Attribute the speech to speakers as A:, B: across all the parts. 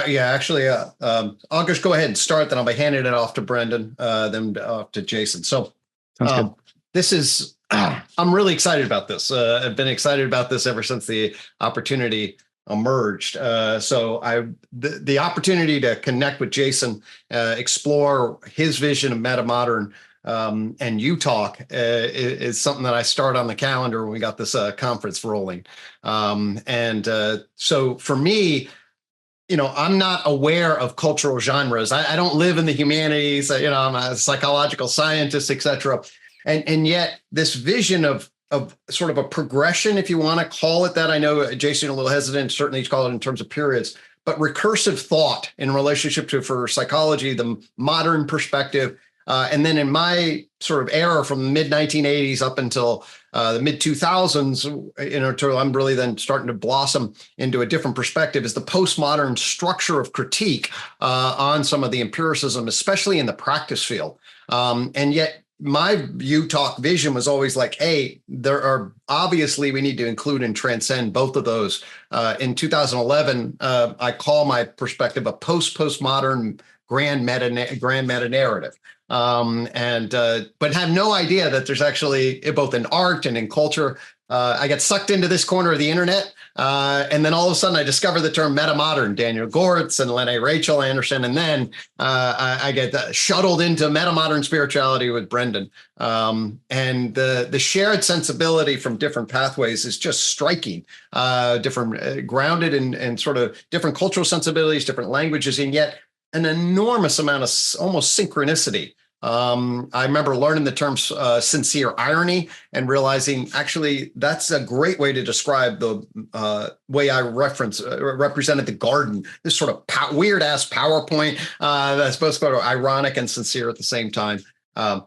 A: Actually, I'll just go ahead and start, then I'll be handing it off to Brendan, then off to Jason. So
B: Sounds good.
A: This is, I'm really excited about this. I've been excited about this ever since the opportunity emerged. The opportunity to connect with Jason, explore his vision of metamodern, and UTOK is something that I start on the calendar when we got this conference rolling. So for me, I'm not aware of cultural genres. I don't live in the humanities. I'm a psychological scientist, et cetera. And yet this vision of sort of a progression, if you want to call it that. I know Jason, a little hesitant, certainly to call it in terms of periods, but recursive thought in relationship to, for psychology, the modern perspective. And then in my sort of era from the mid 1980s up until the mid 2000s, until I'm really then starting to blossom into a different perspective, is the postmodern structure of critique on some of the empiricism, especially in the practice field. And yet my UTOK vision was always like, hey, there are obviously we need to include and transcend both of those. In 2011, I call my perspective a postmodern grand meta narrative. But have no idea that there's actually both in art and in culture. I get sucked into this corner of the internet, and then all of a sudden I discover the term metamodern, Daniel Gortz and Lene Rachel Anderson, and then I get shuttled into metamodern spirituality with Brendan. And the shared sensibility from different pathways is just striking, different grounded in sort of different cultural sensibilities, different languages, and yet an enormous amount of almost synchronicity. I remember learning the term sincere irony and realizing actually that's a great way to describe the way I represented the garden, this sort of weird ass PowerPoint that's supposed to go ironic and sincere at the same time.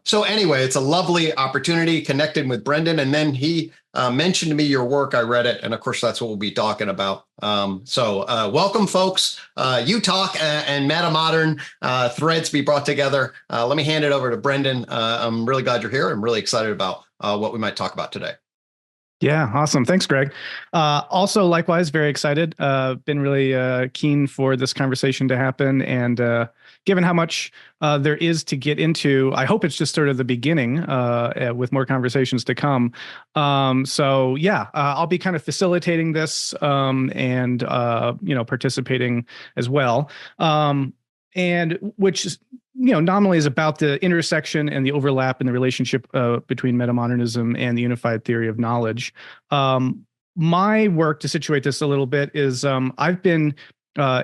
A: So anyway, it's a lovely opportunity, connected with Brendan, and then he mentioned to me your work. I read it, and of course that's what we'll be talking about. Welcome, folks. UTOK and metamodern threads be brought together. Let me hand it over to Brendan. I'm really glad you're here. I'm really excited about what we might talk about today.
B: Yeah, awesome. Thanks, Greg. Also, likewise, very excited. Been really keen for this conversation to happen. And given how much there is to get into, I hope it's just sort of the beginning with more conversations to come. I'll be kind of facilitating this and participating as well. And which is, nominally is about the intersection and the overlap in the relationship between metamodernism and the unified theory of knowledge. My work, to situate this a little bit, is I've been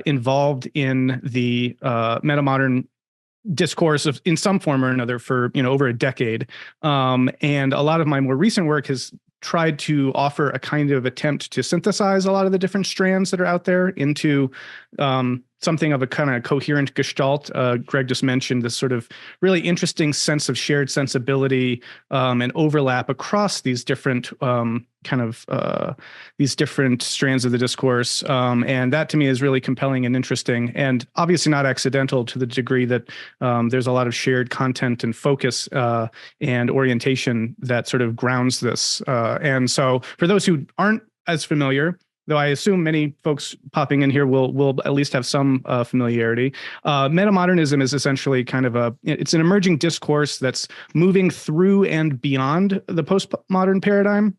B: involved in the metamodern discourse in some form or another for over a decade, and a lot of my more recent work has tried to offer a kind of attempt to synthesize a lot of the different strands that are out there into something of a kind of coherent gestalt. Greg just mentioned this sort of really interesting sense of shared sensibility and overlap across these different these different strands of the discourse. And that to me is really compelling and interesting, and obviously not accidental to the degree that there's a lot of shared content and focus and orientation that sort of grounds this. And so for those who aren't as familiar, though I assume many folks popping in here will at least have some familiarity. Metamodernism is essentially it's an emerging discourse that's moving through and beyond the postmodern paradigm,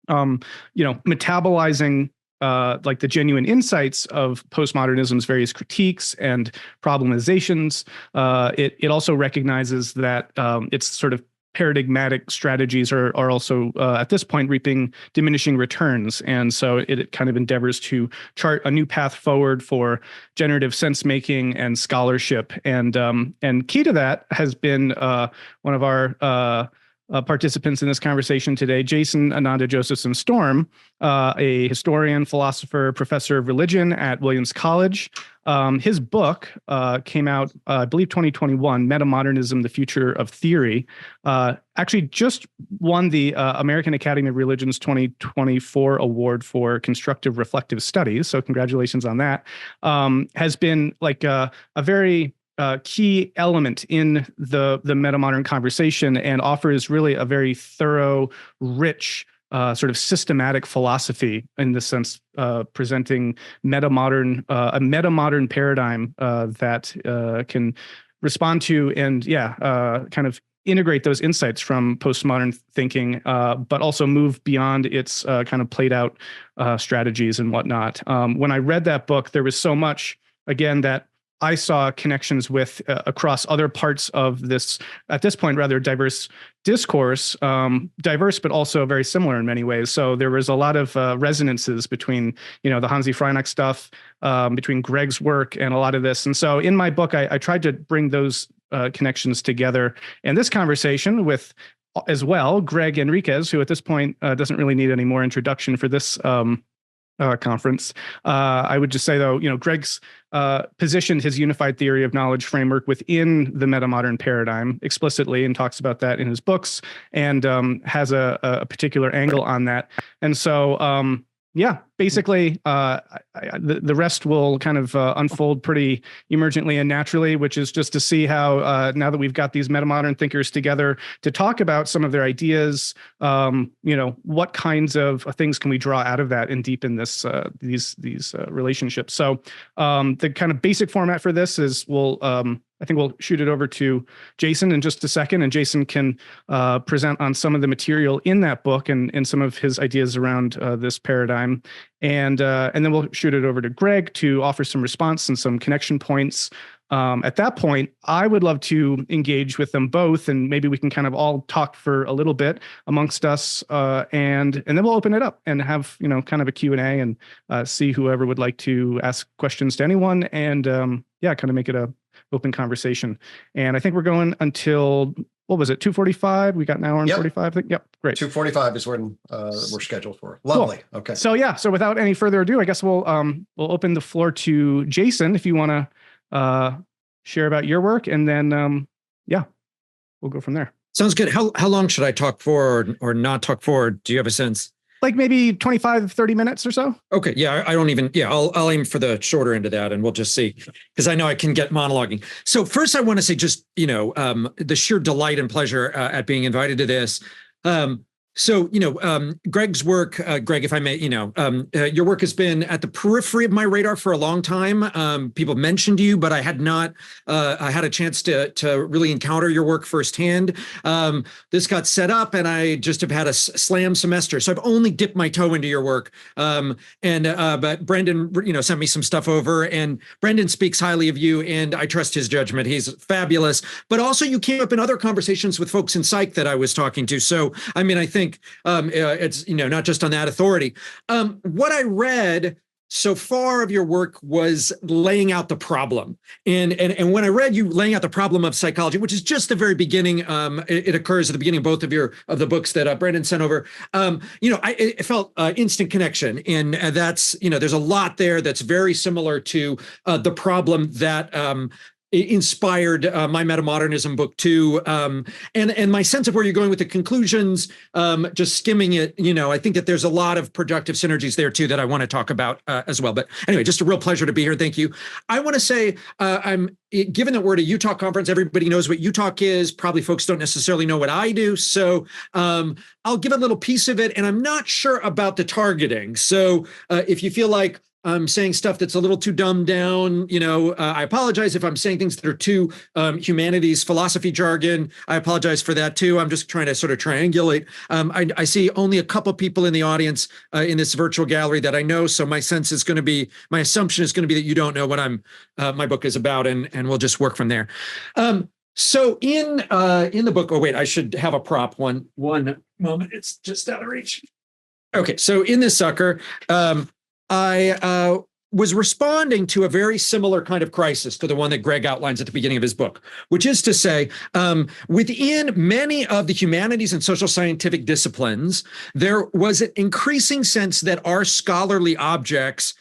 B: metabolizing like the genuine insights of postmodernism's various critiques and problemizations. It also recognizes that its sort of paradigmatic strategies are also at this point reaping diminishing returns. And so it kind of endeavors to chart a new path forward for generative sense making and scholarship. And key to that has been one of our participants in this conversation today, Jason Ānanda Josephson Storm, a historian, philosopher, professor of religion at Williams College. His book came out, I believe, 2021, Metamodernism, The Future of Theory. Actually just won the American Academy of Religion's 2024 Award for Constructive Reflective Studies. So congratulations on that. Has been like a very key element in the metamodern conversation, and offers really a very thorough, rich sort of systematic philosophy in the sense presenting a metamodern paradigm that can respond to and kind of integrate those insights from postmodern thinking, but also move beyond its kind of played out strategies and whatnot. When I read that book, there was so much, again, that I saw connections with across other parts of this, at this point, rather diverse discourse, diverse, but also very similar in many ways. So there was a lot of resonances between, the Hansi Freinacht stuff, between Gregg's work and a lot of this. And so in my book, I tried to bring those connections together. And this conversation with, as well, Gregg Henriques, who at this point doesn't really need any more introduction for this conference. I would just say, though, Gregg's positioned his unified theory of knowledge framework within the metamodern paradigm explicitly and talks about that in his books and has a particular angle on that. And so, basically, the rest will kind of unfold pretty emergently and naturally, which is just to see how now that we've got these metamodern thinkers together to talk about some of their ideas, what kinds of things can we draw out of that and deepen this these relationships. So the kind of basic format for this is I think we'll shoot it over to Jason in just a second, and Jason can present on some of the material in that book and some of his ideas around this paradigm. And then we'll shoot it over to Gregg to offer some response and some connection points. At that point, I would love to engage with them both, and maybe we can kind of all talk for a little bit amongst us, and then we'll open it up and have kind of a Q&A and see whoever would like to ask questions to anyone, and kind of make it a open conversation. And I think we're going until, what was it, 2:45? We got an hour and 45, I think. Yep, great.
A: 2:45 is when we're scheduled for. Lovely. Cool. Okay.
B: So without any further ado, I guess we'll open the floor to Jason if you want to share about your work, and then we'll go from there.
C: Sounds good. How long should I talk for or not talk for? Do you have a sense?
B: Like maybe 25, 30 minutes or so.
C: Okay. Yeah. I don't even, I'll aim for the shorter end of that, and we'll just see, because I know I can get monologuing. So first I want to say just, the sheer delight and pleasure at being invited to this. Gregg's work, Gregg, if I may, your work has been at the periphery of my radar for a long time. People mentioned you, but I had not, I had a chance to really encounter your work firsthand. This got set up and I just have had a slam semester. So I've only dipped my toe into your work. But Brendan, sent me some stuff over, and Brendan speaks highly of you, and I trust his judgment. He's fabulous. But also you came up in other conversations with folks in psych that I was talking to. So, I mean, I think it's, not just on that authority. What I read so far of your work was laying out the problem. And when I read you laying out the problem of psychology, which is just the very beginning, it occurs at the beginning of both of the books that Brendan sent over, it felt instant connection. And that's, there's a lot there that's very similar to the problem that inspired my Metamodernism book too. And my sense of where you're going with the conclusions, just skimming it, I think that there's a lot of productive synergies there too that I want to talk about as well. But anyway, just a real pleasure to be here. Thank you. I want to say, given that we're at a UTOK conference, everybody knows what UTOK is. Probably folks don't necessarily know what I do. So I'll give a little piece of it, and I'm not sure about the targeting. So if you feel like I'm saying stuff that's a little too dumbed down, I apologize if I'm saying things that are too humanities philosophy jargon. I apologize for that too. I'm just trying to sort of triangulate. I see only a couple people in the audience in this virtual gallery that I know. So my assumption is going to be that you don't know what my book is about, and we'll just work from there. So in the book, I should have a prop. One moment. It's just out of reach. Okay. So in this sucker, I was responding to a very similar kind of crisis to the one that Gregg outlines at the beginning of his book, which is to say, within many of the humanities and social scientific disciplines, there was an increasing sense that our scholarly objects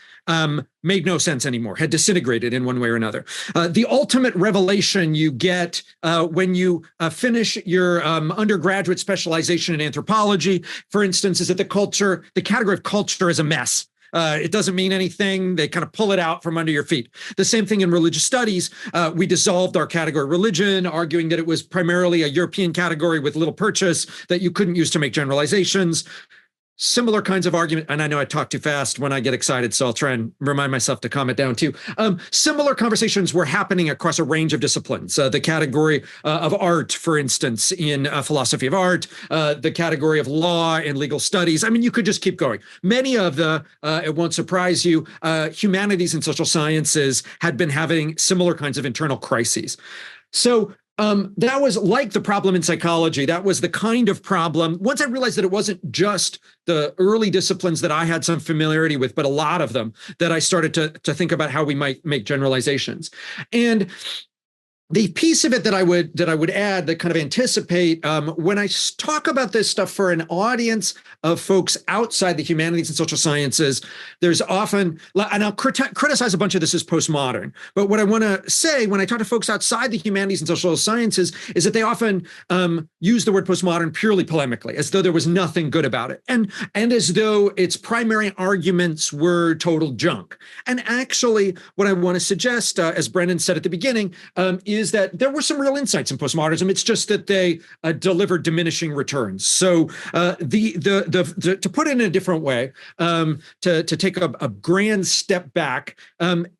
C: made no sense anymore, had disintegrated in one way or another. The ultimate revelation you get when you finish your undergraduate specialization in anthropology, for instance, is that the category of culture is a mess. It doesn't mean anything. They kind of pull it out from under your feet. The same thing in religious studies. We dissolved our category religion, arguing that it was primarily a European category with little purchase that you couldn't use to make generalizations. similar kinds of argument, and I know I talk too fast when I get excited, so I'll try and remind myself to calm it down too. Similar conversations were happening across a range of disciplines. The category of art, for instance, in philosophy of art, the category of law and legal studies. I mean, you could just keep going. Many of the, it won't surprise you, humanities and social sciences had been having similar kinds of internal crises. So that was like the problem in psychology. That was the kind of problem. Once I realized that it wasn't just the early disciplines that I had some familiarity with, but a lot of them, that I started to think about how we might make generalizations. And the piece of it that I would add, that kind of anticipate, when I talk about this stuff for an audience of folks outside the humanities and social sciences, there's often, and I'll criticize a bunch of this as postmodern, but what I want to say when I talk to folks outside the humanities and social sciences is that they often use the word postmodern purely polemically, as though there was nothing good about it, and as though its primary arguments were total junk. And actually, what I want to suggest, as Brendan said at the beginning, is that there were some real insights in postmodernism. It's just that they delivered diminishing returns. So to put it in a different way, to take a grand step back,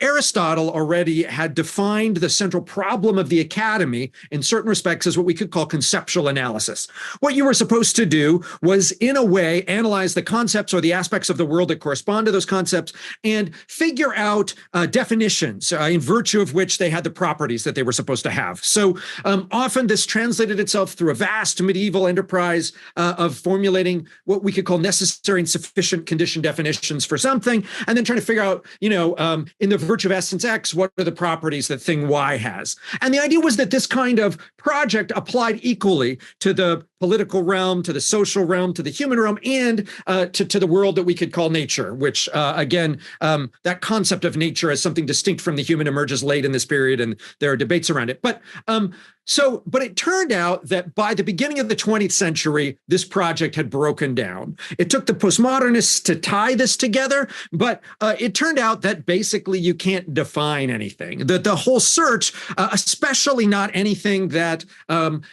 C: Aristotle already had defined the central problem of the academy in certain respects as what we could call conceptual analysis. What you were supposed to do was, in a way, analyze the concepts or the aspects of the world that correspond to those concepts and figure out definitions in virtue of which they had the properties that they were supposed to have. So often this translated itself through a vast medieval enterprise of formulating what we could call necessary and sufficient condition definitions for something, and then trying to figure out, in the virtue of essence X, what are the properties that thing Y has? And the idea was that this kind of project applied equally to the political realm, to the social realm, to the human realm, and to the world that we could call nature, which, again, that concept of nature as something distinct from the human emerges late in this period, and there are debates around it. But it turned out that by the beginning of the 20th century, this project had broken down. It took the postmodernists to tie this together, but it turned out that basically you can't define anything. The whole search, especially not anything that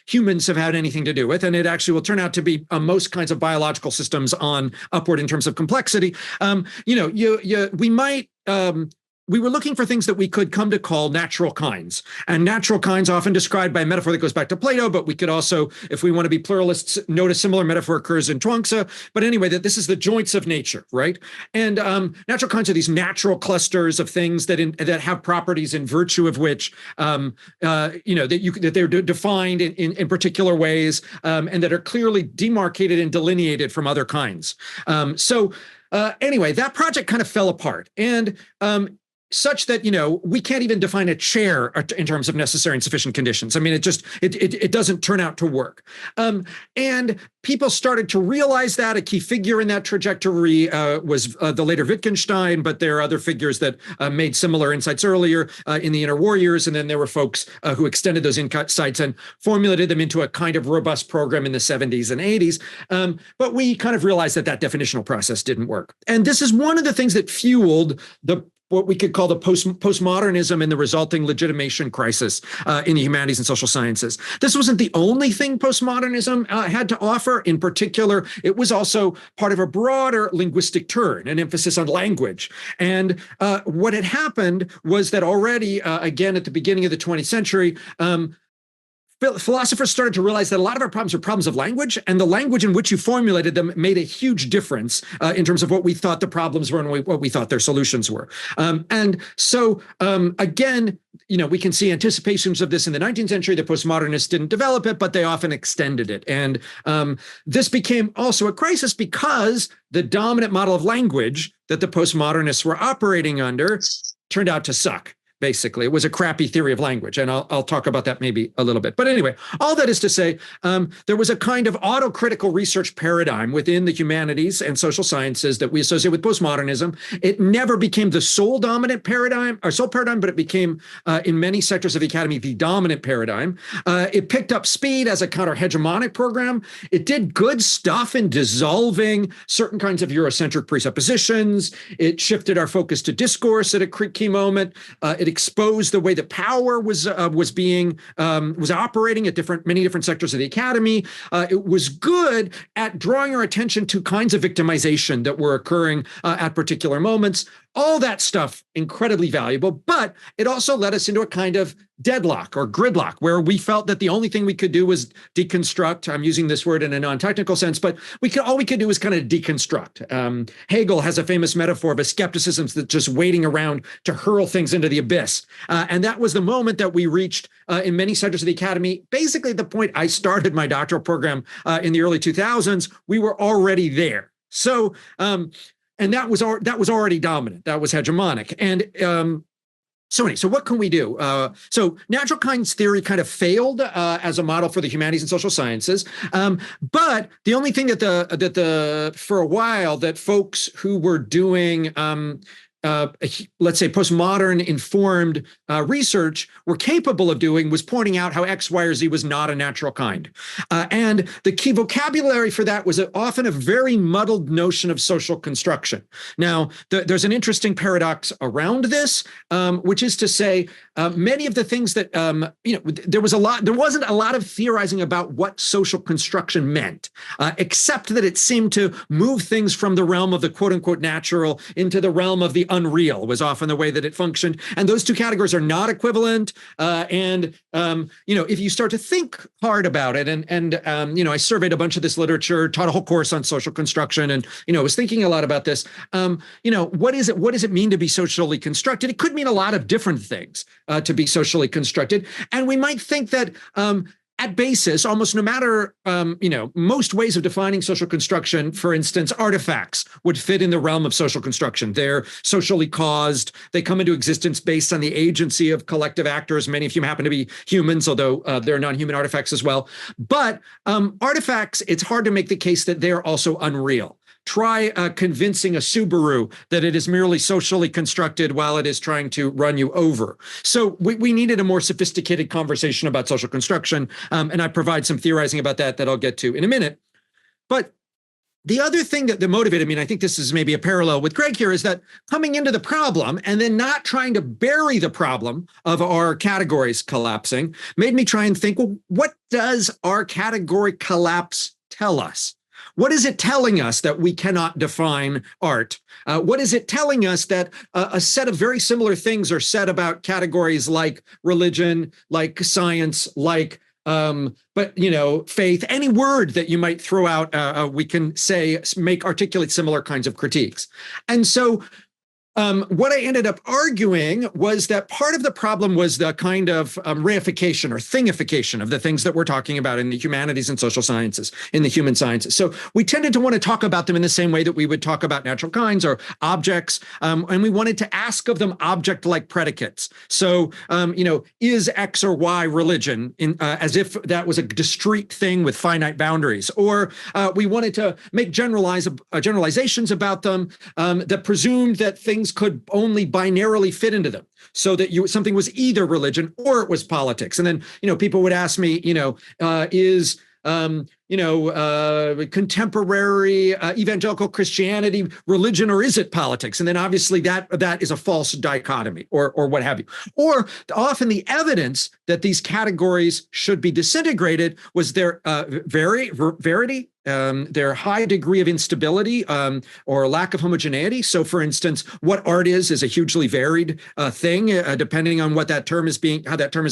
C: humans have had anything to do with, and it actually will turn out to be most kinds of biological systems on upward in terms of complexity. We were looking for things that we could come to call natural kinds. And natural kinds often described by a metaphor that goes back to Plato, but we could also, if we want to be pluralists, note a similar metaphor occurs in Chuang-Tzu. But anyway, that this is the joints of nature, right? And natural kinds are these natural clusters of things that have properties in virtue of which, that they're defined in particular ways, and that are clearly demarcated and delineated from other kinds. Anyway, that project kind of fell apart. And such that, we can't even define a chair in terms of necessary and sufficient conditions. I mean, it doesn't turn out to work. And people started to realize that. A key figure in that trajectory was the later Wittgenstein, but there are other figures that made similar insights earlier in the interwar years. And then there were folks who extended those insights and formulated them into a kind of robust program in the 70s and 80s. But we kind of realized that definitional process didn't work. And this is one of the things that fueled what we could call the postmodernism and the resulting legitimation crisis in the humanities and social sciences. This wasn't the only thing postmodernism had to offer. In particular, it was also part of a broader linguistic turn, an emphasis on language. And what had happened was that already, again, at the beginning of the 20th century, philosophers started to realize that a lot of our problems are problems of language, and the language in which you formulated them made a huge difference in terms of what we thought the problems were and what we thought their solutions were. Again, we can see anticipations of this in the 19th century. The postmodernists didn't develop it, but they often extended it. And this became also a crisis because the dominant model of language that the postmodernists were operating under turned out to suck. Basically, it was a crappy theory of language, and I'll talk about that maybe a little bit. But anyway, all that is to say, there was a kind of autocritical research paradigm within the humanities and social sciences that we associate with postmodernism. It never became the sole dominant paradigm, or sole paradigm, but it became, in many sectors of the academy, the dominant paradigm. It picked up speed as a counter-hegemonic program. It did good stuff in dissolving certain kinds of Eurocentric presuppositions. It shifted our focus to discourse at a key moment. It exposed the way that power was operating at many different sectors of the academy. It was good at drawing our attention to kinds of victimization that were occurring at particular moments. All that stuff incredibly valuable, but it also led us into a kind of deadlock or gridlock where we felt that the only thing we could do was deconstruct. I'm using this word in a non-technical sense, but all we could do was kind of deconstruct. Hegel has a famous metaphor of a skepticism that's just waiting around to hurl things into the abyss. And that was the moment that we reached in many sectors of the academy. Basically, at the point I started my doctoral program in the early 2000s, we were already there. So, and that was already dominant. That was hegemonic. And so what can we do? So natural kinds theory kind of failed as a model for the humanities and social sciences. But the only thing that for a while that folks who were doing let's say postmodern informed research were capable of doing was pointing out how X, Y, or Z was not a natural kind. And the key vocabulary for that was often a very muddled notion of social construction. Now, there's an interesting paradox around this, which is to say, many of the things that, there wasn't a lot of theorizing about what social construction meant, except that it seemed to move things from the realm of the quote unquote natural into the realm of the unreal was often the way that it functioned. And those two categories are not equivalent. If you start to think hard about it, I surveyed a bunch of this literature, taught a whole course on social construction, and, was thinking a lot about this. What does it mean to be socially constructed? It could mean a lot of different things to be socially constructed. And we might think that at basis, almost no matter, most ways of defining social construction, for instance, artifacts would fit in the realm of social construction. They're socially caused. They come into existence based on the agency of collective actors. Many of whom happen to be humans, although there are non-human artifacts as well. But artifacts, it's hard to make the case that they're also unreal. Try convincing a Subaru that it is merely socially constructed while it is trying to run you over. So we needed a more sophisticated conversation about social construction, and I provide some theorizing about that I'll get to in a minute. But the other thing that motivated me, and I think this is maybe a parallel with Gregg here, is that coming into the problem and then not trying to bury the problem of our categories collapsing made me try and think, well, what does our category collapse tell us? What is it telling us that we cannot define art? What is it telling us that a set of very similar things are said about categories like religion, like science, like faith? Any word that you might throw out, we can say articulate similar kinds of critiques. And so what I ended up arguing was that part of the problem was the kind of reification or thingification of the things that we're talking about in the humanities and social sciences, in the human sciences. So we tended to want to talk about them in the same way that we would talk about natural kinds or objects. And we wanted to ask of them object-like predicates. So, is X or Y religion, as if that was a discrete thing with finite boundaries? Or we wanted to make generalizations about them that presumed that things could only binarily fit into them, so that something was either religion or it was politics. And then, people would ask me, is contemporary evangelical Christianity religion, or is it politics? And then obviously that is a false dichotomy, or what have you. Or often the evidence that these categories should be disintegrated was their verity, their high degree of instability, or lack of homogeneity. So, for instance, what art is a hugely varied thing, depending on how that term is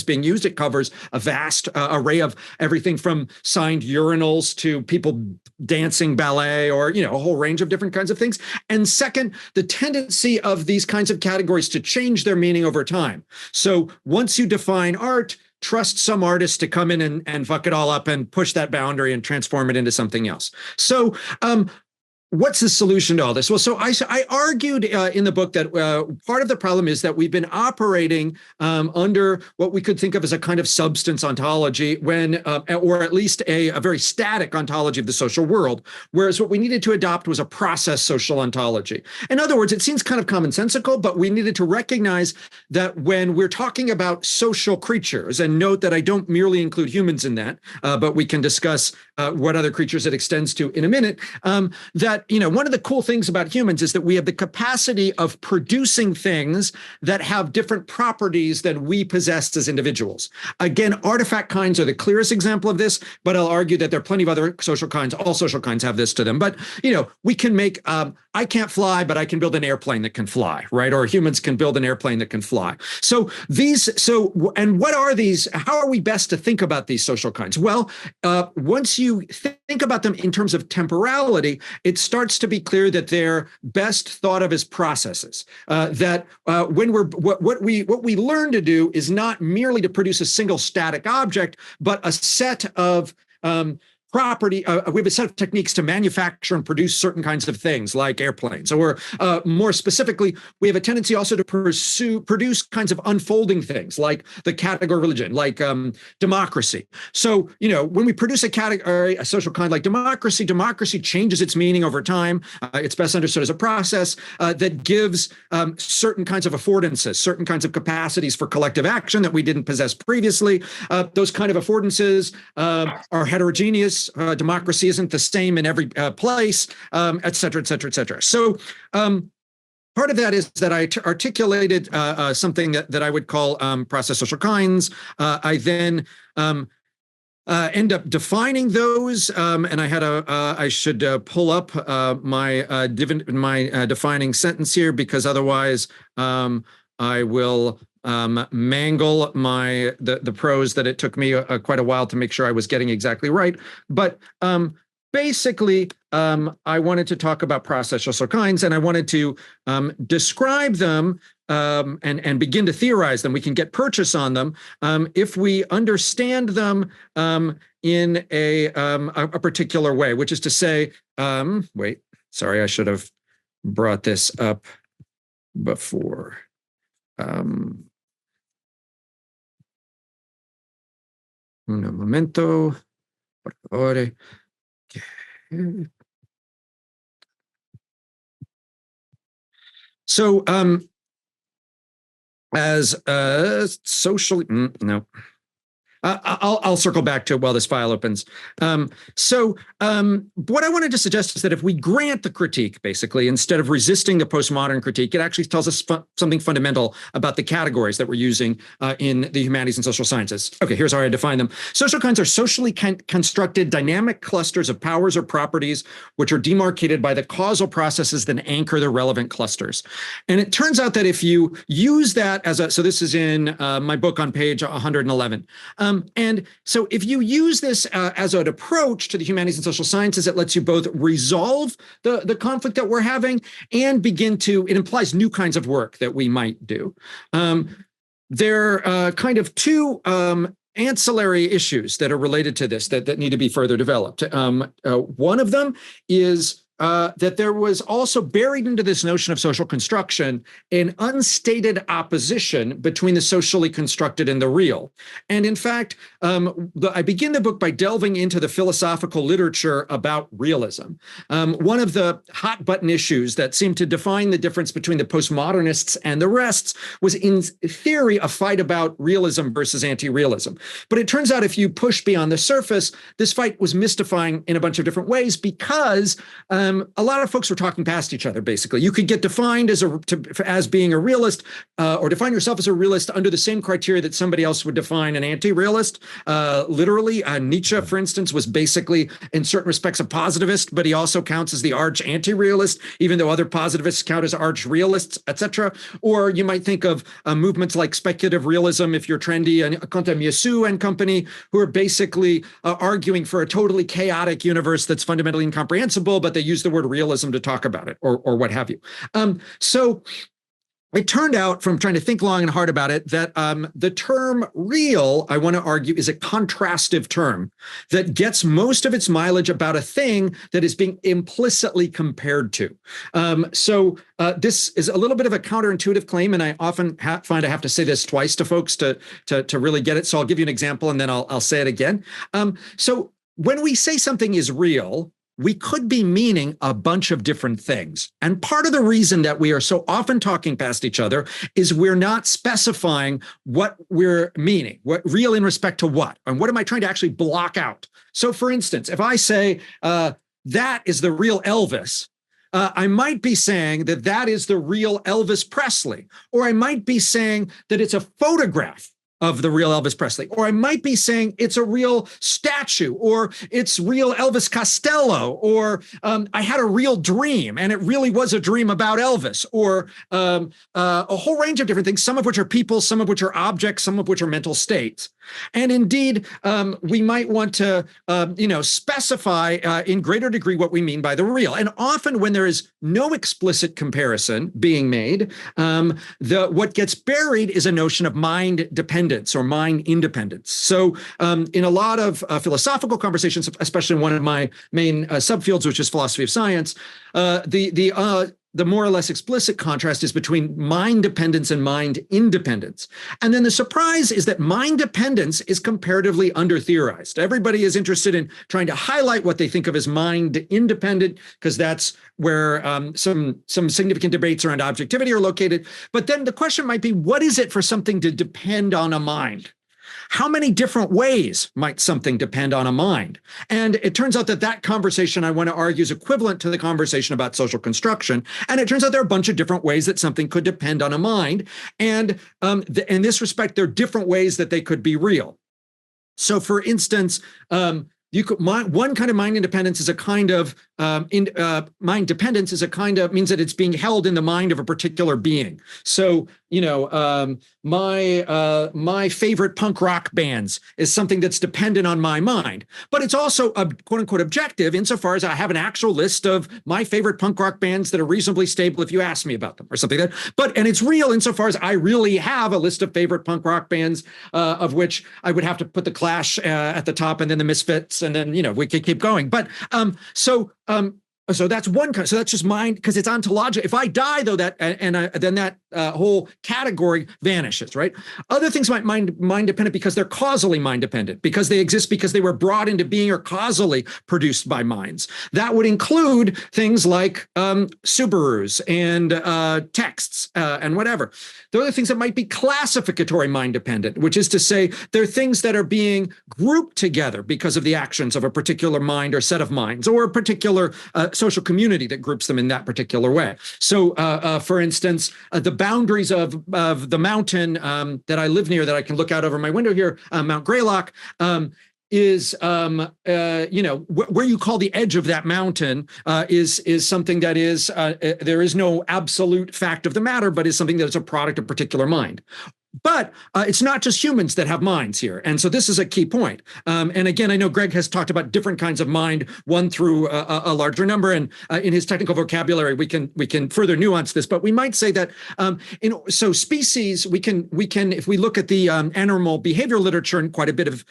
C: being used. It covers a vast array of everything from signed urinals to people dancing ballet, or a whole range of different kinds of things. And second, the tendency of these kinds of categories to change their meaning over time. So once you define art, trust some artist to come in and fuck it all up and push that boundary and transform it into something else. So what's the solution to all this? Well, so I argued in the book that part of the problem is that we've been operating under what we could think of as a kind of substance ontology, or at least a very static ontology of the social world, whereas what we needed to adopt was a process social ontology. In other words, it seems kind of commonsensical, but we needed to recognize that when we're talking about social creatures, and note that I don't merely include humans in that, but we can discuss what other creatures it extends to in a minute, that but, one of the cool things about humans is that we have the capacity of producing things that have different properties than we possess as individuals. Again, artifact kinds are the clearest example of this, but I'll argue that there are plenty of other social kinds. All social kinds have this to them. But, we can make, I can't fly, but I can build an airplane that can fly, right? Or humans can build an airplane that can fly. And what are these? How are we best to think about these social kinds? Well, once you think about them in terms of temporality, it starts to be clear that they're best thought of as processes. What we learn to do is not merely to produce a single static object, but a set of property. We have a set of techniques to manufacture and produce certain kinds of things like airplanes, or more specifically, we have a tendency also to produce kinds of unfolding things like the category of religion, like democracy. So, when we produce a category, a social kind like democracy changes its meaning over time. It's best understood as a process that gives certain kinds of affordances, certain kinds of capacities for collective action that we didn't possess previously. Those kind of affordances are heterogeneous. Democracy isn't the same in every place, et cetera, et cetera, et cetera. So part of that is that I articulated something that I would call process social kinds. I then end up defining those, and I had I should pull up my defining sentence here, because otherwise I will mangle the prose that it took me quite a while to make sure I was getting exactly right. But basically, I wanted to talk about process social kinds, and I wanted to describe them and begin to theorize them. We can get purchase on them if we understand them in a particular way, which is to say, wait, sorry, I should have brought this up before. Un momento, por favor. So, as socially, no. I'll circle back to it while this file opens. So what I wanted to suggest is that if we grant the critique, basically, instead of resisting the postmodern critique, it actually tells us something fundamental about the categories that we're using in the humanities and social sciences. Okay, here's how I define them. Social kinds are socially constructed dynamic clusters of powers or properties which are demarcated by the causal processes that anchor the relevant clusters. And it turns out that if you use that as so this is in my book on page 111. And so if you use this as an approach to the humanities and social sciences, it lets you both resolve the conflict that we're having and begin to, it implies new kinds of work that we might do. There are kind of two ancillary issues that are related to this that need to be further developed. One of them is that there was also buried into this notion of social construction an unstated opposition between the socially constructed and the real. And in fact, I begin the book by delving into the philosophical literature about realism. One of the hot button issues that seemed to define the difference between the postmodernists and the rest was, in theory, a fight about realism versus anti-realism. But it turns out if you push beyond the surface, this fight was mystifying in a bunch of different ways, because a lot of folks were talking past each other, basically. You could get defined as being a realist or define yourself as a realist under the same criteria that somebody else would define an anti-realist. Literally, Nietzsche, for instance, was basically, in certain respects, a positivist, but he also counts as the arch anti-realist, even though other positivists count as arch realists, etc. Or you might think of movements like speculative realism, if you're trendy, and Contamiesu and company, who are basically arguing for a totally chaotic universe that's fundamentally incomprehensible, but they use the word realism to talk about it, or what have you. So it turned out, from trying to think long and hard about it, that the term real, I want to argue, is a contrastive term that gets most of its mileage about a thing that is being implicitly compared to. So this is a little bit of a counterintuitive claim, and I often find I have to say this twice to folks to really get it. So I'll give you an example, and then I'll say it again. So when we say something is real, we could be meaning a bunch of different things. And part of the reason that we are so often talking past each other is we're not specifying what we're meaning, what real in respect to what, and what am I trying to actually block out. So for instance, if I say, that is the real Elvis, I might be saying that that is the real Elvis Presley, or I might be saying that it's a photograph of the real Elvis Presley, or I might be saying it's a real statue, or it's real Elvis Costello, or I had a real dream and it really was a dream about Elvis, or a whole range of different things, some of which are people, some of which are objects, some of which are mental states. And indeed, we might want to, specify in greater degree what we mean by the real. And often when there is no explicit comparison being made, what gets buried is a notion of mind dependence or mind independence. So in a lot of philosophical conversations, especially in one of my main subfields, which is philosophy of science, the more or less explicit contrast is between mind dependence and mind independence. And then the surprise is that mind dependence is comparatively under-theorized. Everybody is interested in trying to highlight what they think of as mind independent, because that's where some significant debates around objectivity are located. But then the question might be, what is it for something to depend on a mind? How many different ways might something depend on a mind? And it turns out that that conversation, I want to argue, is equivalent to the conversation about social construction. And it turns out there are a bunch of different ways that something could depend on a mind. And in this respect, there are different ways that they could be real. So for instance, one kind of mind independence is a kind of mind dependence is a kind of means that it's being held in the mind of a particular being. So my favorite punk rock bands is something that's dependent on my mind, but it's also a quote unquote objective insofar as I have an actual list of my favorite punk rock bands that are reasonably stable if you ask me about them or something like that. And it's real insofar as I really have a list of favorite punk rock bands, of which I would have to put the Clash at the top and then the Misfits, and then we could keep going. But so that's one kind. So that's just mind, because it's ontological. If I die, though, then that whole category vanishes, right? Other things might mind dependent because they're causally mind dependent, because they exist because they were brought into being or causally produced by minds. That would include things like Subarus and texts and whatever. There are things that might be classificatory mind dependent, which is to say they're things that are being grouped together because of the actions of a particular mind or set of minds, or a particular social community that groups them in that particular way. So, for instance, the boundaries of the mountain that I live near, that I can look out over my window here, Mount Greylock, is where you call the edge of that mountain is something that is there is no absolute fact of the matter, but is something that is a product of particular mind. But it's not just humans that have minds here. And so this is a key point. And again, I know Gregg has talked about different kinds of mind, one through a larger number. And in his technical vocabulary, we can further nuance this. But we might say that so species, we can if we look at the animal behavior literature, and quite a bit of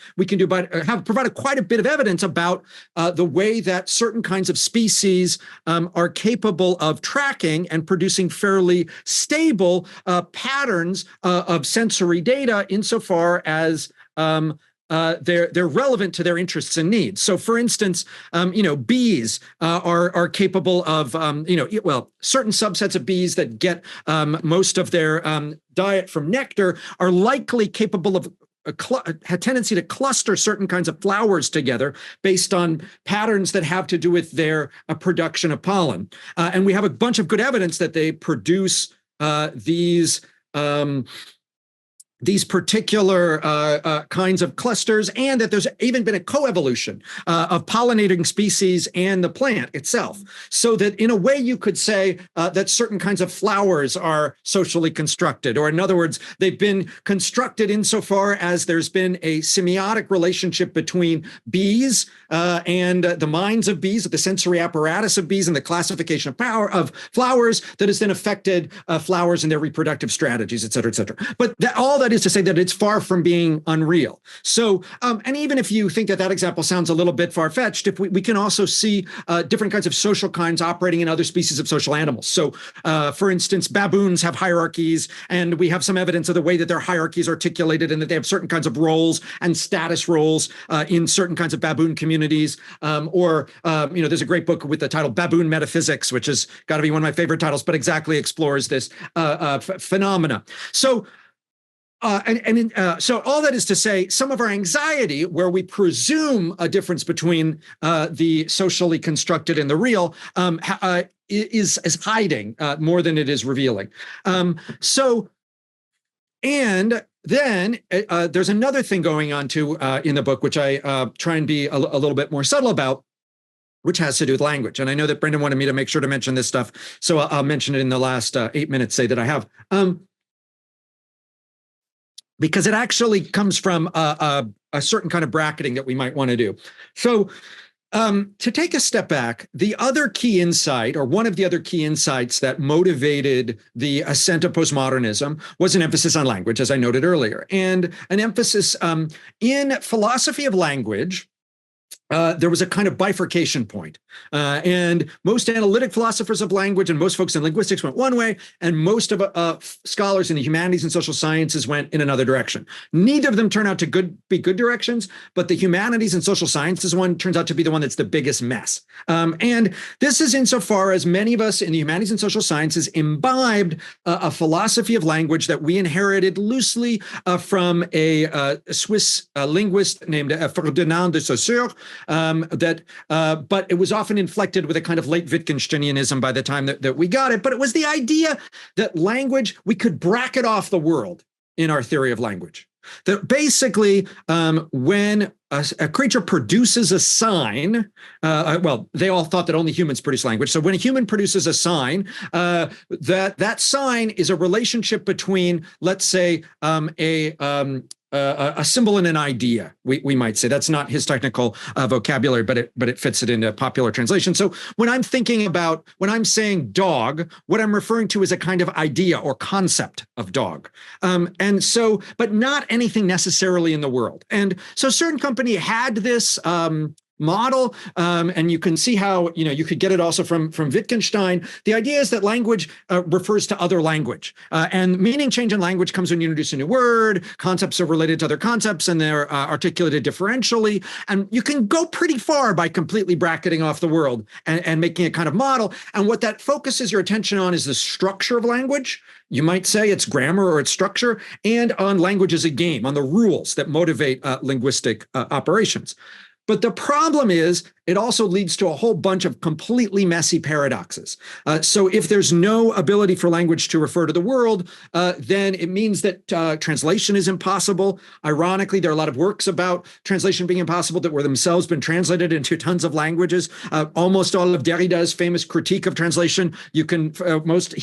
C: have provided quite a bit of evidence about the way that certain kinds of species are capable of tracking and producing fairly stable patterns of sensory data insofar as they're relevant to their interests and needs. So, for instance, bees are capable of certain subsets of bees that get most of their diet from nectar are likely capable of a tendency to cluster certain kinds of flowers together based on patterns that have to do with their production of pollen. And we have a bunch of good evidence that they produce these particular kinds of clusters, and that there's even been a coevolution of pollinating species and the plant itself. So that in a way you could say that certain kinds of flowers are socially constructed, or in other words, they've been constructed insofar as there's been a semiotic relationship between bees and the minds of bees, the sensory apparatus of bees, and the classification of flowers that has then affected flowers and their reproductive strategies, et cetera, et cetera. But all that is to say that it's far from being unreal. So, and even if you think that example sounds a little bit far-fetched, if we can also see different kinds of social kinds operating in other species of social animals. So, for instance, baboons have hierarchies, and we have some evidence of the way that their hierarchies are articulated, and that they have certain kinds of roles and status roles in certain kinds of baboon communities. There's a great book with the title Baboon Metaphysics, which has got to be one of my favorite titles, but exactly explores this phenomena. So, So all that is to say, some of our anxiety, where we presume a difference between the socially constructed and the real, is hiding more than it is revealing. And then there's another thing going on too in the book, which I try and be a little bit more subtle about, which has to do with language. And I know that Brendan wanted me to make sure to mention this stuff, so I'll mention it in the last 8 minutes, say that I have. Because it actually comes from a certain kind of bracketing that we might want to do. So to take a step back, the other key insight, or one of the other key insights that motivated the ascent of postmodernism, was an emphasis on language, as I noted earlier, and an emphasis in philosophy of language. There was a kind of bifurcation point. And most analytic philosophers of language and most folks in linguistics went one way, and most of scholars in the humanities and social sciences went in another direction. Neither of them turn out to be good directions, but the humanities and social sciences one turns out to be the one that's the biggest mess. And this is insofar as many of us in the humanities and social sciences imbibed a philosophy of language that we inherited loosely from a Swiss linguist named Ferdinand de Saussure, but it was often inflected with a kind of late Wittgensteinianism by the time that we got it. But it was the idea that language, we could bracket off the world in our theory of language. That basically, when a creature produces a sign, well, they all thought that only humans produce language. So when a human produces a sign, that sign is a relationship between, let's say, a symbol and an idea, we might say. That's not his technical vocabulary, but it fits it into popular translation. So when I'm saying dog, what I'm referring to is a kind of idea or concept of dog. But not anything necessarily in the world. And so a certain company had this model, and you can see how, you could get it also from Wittgenstein. The idea is that language refers to other language, and meaning change in language comes when you introduce a new word. Concepts are related to other concepts, and they're articulated differentially. And you can go pretty far by completely bracketing off the world and making a kind of model. And what that focuses your attention on is the structure of language. You might say it's grammar or its structure, and on language as a game, on the rules that motivate linguistic operations. But the problem is, it also leads to a whole bunch of completely messy paradoxes. So if there's no ability for language to refer to the world, then it means that translation is impossible. Ironically, there are a lot of works about translation being impossible that were themselves been translated into tons of languages. Almost all of Derrida's famous critique of translation, he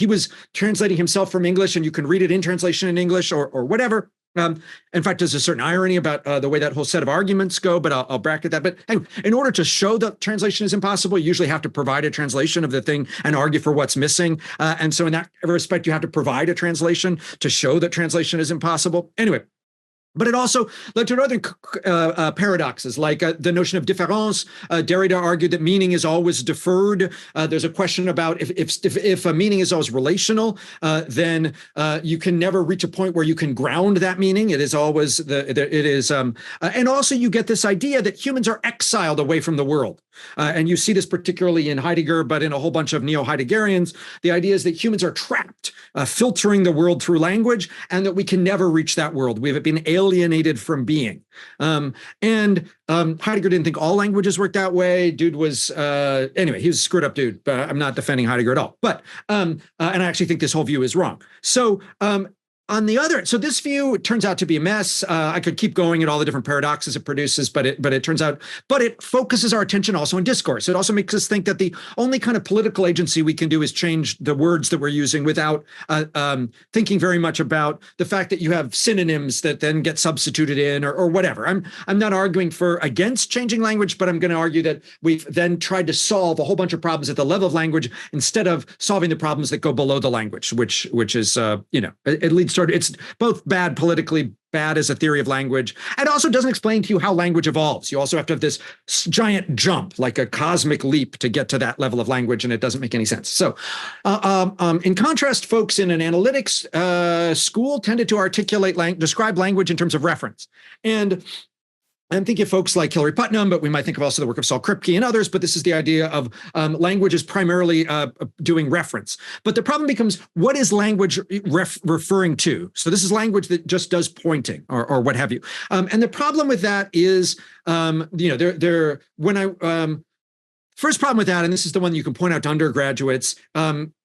C: was translating himself from English, and you can read it in translation in English or whatever. In fact, there's a certain irony about the way that whole set of arguments go, but I'll bracket that. But anyway, in order to show that translation is impossible, you usually have to provide a translation of the thing and argue for what's missing. And so in that respect, you have to provide a translation to show that translation is impossible. Anyway. But it also led to other paradoxes, like the notion of différance. Derrida argued that meaning is always deferred. There's a question about if a meaning is always relational, then you can never reach a point where you can ground that meaning. It is always and also you get this idea that humans are exiled away from the world. And you see this particularly in Heidegger, but in a whole bunch of neo-Heideggerians. The idea is that humans are trapped, filtering the world through language, and that we can never reach that world. We have been alienated from being. Heidegger didn't think all languages worked that way. Dude was, anyway, he was a screwed up dude, but I'm not defending Heidegger at all. But, and I actually think this whole view is wrong. So, so this view turns out to be a mess. I could keep going at all the different paradoxes it produces, but it focuses our attention also on discourse. It also makes us think that the only kind of political agency we can do is change the words that we're using without thinking very much about the fact that you have synonyms that then get substituted in or whatever. I'm not arguing against changing language, but I'm going to argue that we've then tried to solve a whole bunch of problems at the level of language instead of solving the problems that go below the language, which is it leads to, it's both bad politically, bad as a theory of language, and also doesn't explain to you how language evolves. You also have to have this giant jump, like a cosmic leap, to get to that level of language, and it doesn't make any sense. So in contrast, folks in an analytics school tended to describe language in terms of reference. And And think of folks like Hilary Putnam, but we might think of also the work of Saul Kripke and others. But this is the idea of language is primarily doing reference. But the problem becomes, what is language referring to? So this is language that just does pointing or what have you. And the problem with that is, first problem with that, and this is the one you can point out to undergraduates.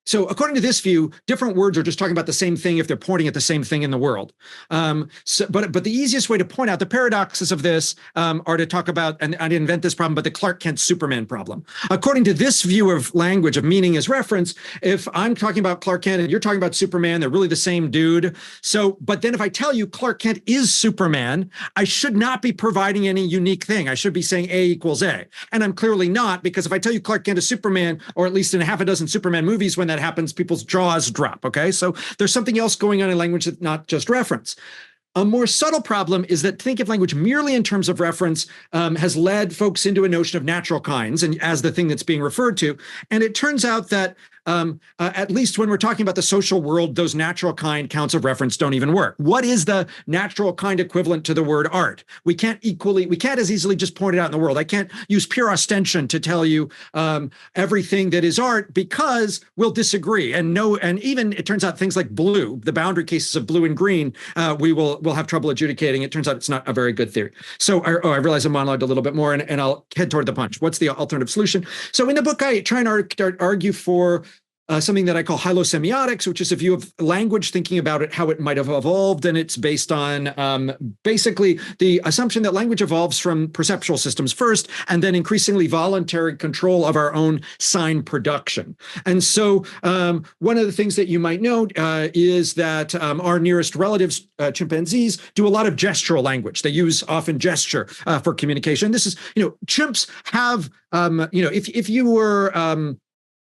C: So according to this view, different words are just talking about the same thing if they're pointing at the same thing in the world. But the easiest way to point out the paradoxes of this are to talk about, and I didn't invent this problem, but the Clark Kent Superman problem. According to this view of language, of meaning as reference, if I'm talking about Clark Kent and you're talking about Superman, they're really the same dude. But then if I tell you Clark Kent is Superman, I should not be providing any unique thing. I should be saying A equals A. And I'm clearly not, because if I tell you Clark Kent is Superman, or at least in half a dozen Superman movies, when that happens, people's jaws drop. Okay, so there's something else going on in language that's not just reference. A more subtle problem is that think of language merely in terms of reference has led folks into a notion of natural kinds and as the thing that's being referred to. And it turns out that at least when we're talking about the social world, those natural kind counts of reference don't even work. What is the natural kind equivalent to the word art? We can't as easily just point it out in the world. I can't use pure ostension to tell you everything that is art, because we'll disagree. And even it turns out things like blue, the boundary cases of blue and green, we'll have trouble adjudicating. It turns out it's not a very good theory. So I realize I monologued a little bit more, and I'll head toward the punch. What's the alternative solution? So in the book, I try and argue for something that I call hylosemiotics, which is a view of language, thinking about it, how it might have evolved. And it's based on basically the assumption that language evolves from perceptual systems first, and then increasingly voluntary control of our own sign production. And so one of the things that you might note is that our nearest relatives, chimpanzees, do a lot of gestural language. They use often gesture for communication. This is, chimps have, if you were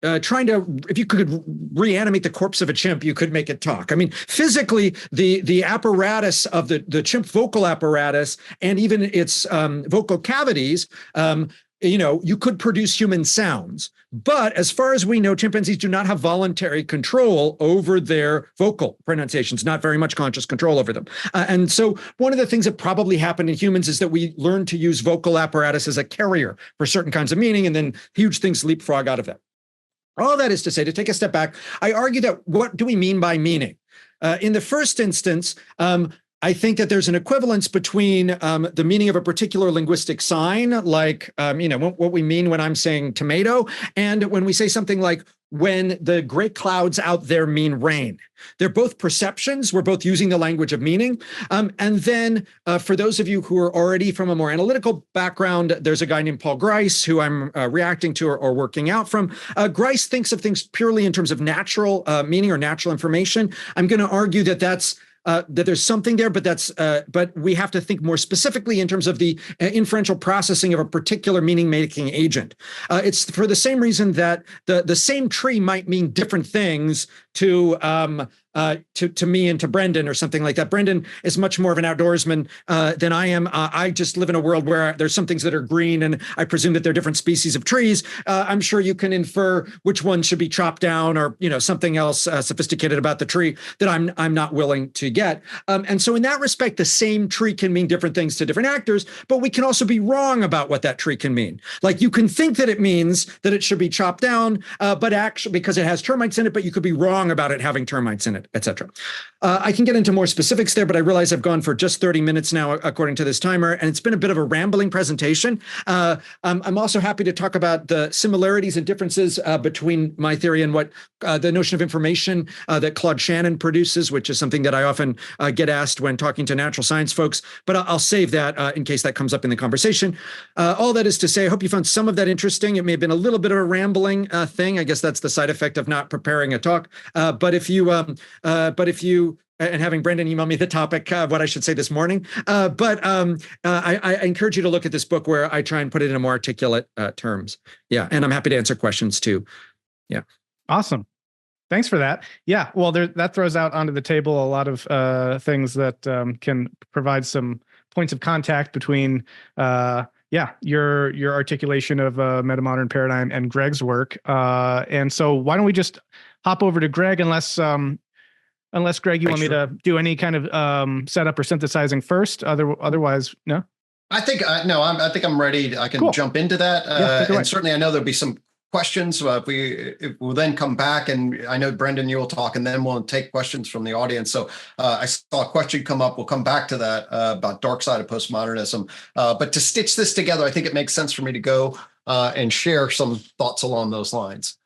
C: if you could reanimate the corpse of a chimp, you could make it talk. I mean, physically, the apparatus of the chimp vocal apparatus and even its vocal cavities, you could produce human sounds. But as far as we know, chimpanzees do not have voluntary control over their vocal pronunciations, not very much conscious control over them. And so one of the things that probably happened in humans is that we learned to use vocal apparatus as a carrier for certain kinds of meaning, and then huge things leapfrog out of that. All that is to say, to take a step back, I argue that what do we mean by meaning? In the first instance, I think that there's an equivalence between the meaning of a particular linguistic sign, like, what we mean when I'm saying tomato, and when we say something like, when the gray clouds out there mean rain. They're both perceptions. We're both using the language of meaning. And then for those of you who are already from a more analytical background, there's a guy named Paul Grice, who I'm reacting to or working out from. Grice thinks of things purely in terms of natural meaning or natural information. I'm going to argue that that there's something there, but we have to think more specifically in terms of the inferential processing of a particular meaning-making agent. It's for the same reason that the same tree might mean different things to me and to Brendan or something like that. Brendan is much more of an outdoorsman than I am. I just live in a world where there's some things that are green, and I presume that they're different species of trees. I'm sure you can infer which one should be chopped down, or something else sophisticated about the tree that I'm not willing to get. And so in that respect, the same tree can mean different things to different actors, but we can also be wrong about what that tree can mean. Like, you can think that it means that it should be chopped down, but actually because it has termites in it, but you could be wrong about it having termites in it, etc. I can get into more specifics there, but I realize I've gone for just 30 minutes now, according to this timer, and it's been a bit of a rambling presentation. I'm also happy to talk about the similarities and differences between my theory and what the notion of information that Claude Shannon produces, which is something that I often get asked when talking to natural science folks, but I'll save that in case that comes up in the conversation. All that is to say, I hope you found some of that interesting. It may have been a little bit of a rambling thing. I guess that's the side effect of not preparing a talk. But if you and having Brendan email me the topic, what I should say this morning. I encourage you to look at this book where I try and put it in more articulate terms. Yeah, and I'm happy to answer questions too. Yeah.
B: Awesome. Thanks for that. Yeah, well, that throws out onto the table a lot of things that can provide some points of contact between your articulation of a metamodern paradigm and Gregg's work. And so why don't we just hop over to Gregg, unless Gregg, you want me to do any kind of setup or synthesizing first? Otherwise, no?
A: I think I think I'm ready. I can jump into that, and certainly I know there'll be some questions. If we'll then come back, and I know Brendan, you will talk, and then we'll take questions from the audience. So I saw a question come up. We'll come back to that about dark side of postmodernism. But to stitch this together, I think it makes sense for me to go and share some thoughts along those lines.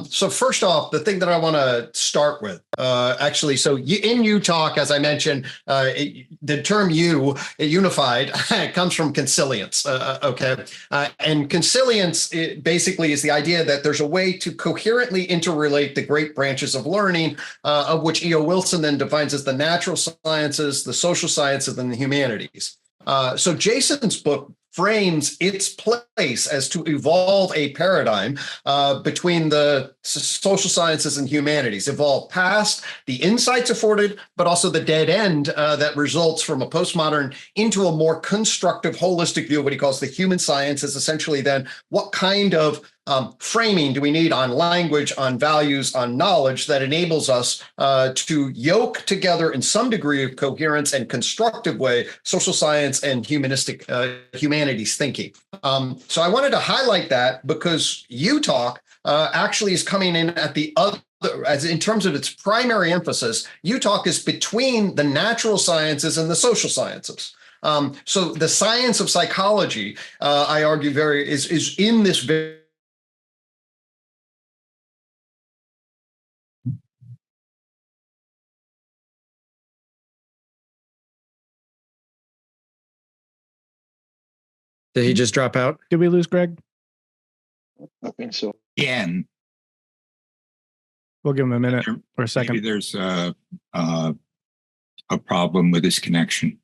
A: So first off, the thing that I want to start with, actually, so in UTOK, as I mentioned, the term unified, it comes from consilience, okay? And consilience, it basically is the idea that there's a way to coherently interrelate the great branches of learning, of which E.O. Wilson then defines as the natural sciences, the social sciences, and the humanities. So Jason's book frames its place as to evolve a paradigm between the social sciences and humanities, evolve past the insights afforded, but also the dead end that results from a postmodern into a more constructive, holistic view of what he calls the human sciences. Essentially, then, what kind of framing do we need on language, on values, on knowledge that enables us to yoke together in some degree of coherence and constructive way social science and humanistic humanities thinking. So I wanted to highlight that because UTOK actually is coming in at the other. As in terms of its primary emphasis, UTOK is between the natural sciences and the social sciences. So the science of psychology, I argue, is in this very.
C: Did he just drop out?
B: Did we lose Gregg?
D: I think so. Again.
B: We'll give him a minute or a second.
D: Maybe there's a problem with his connection.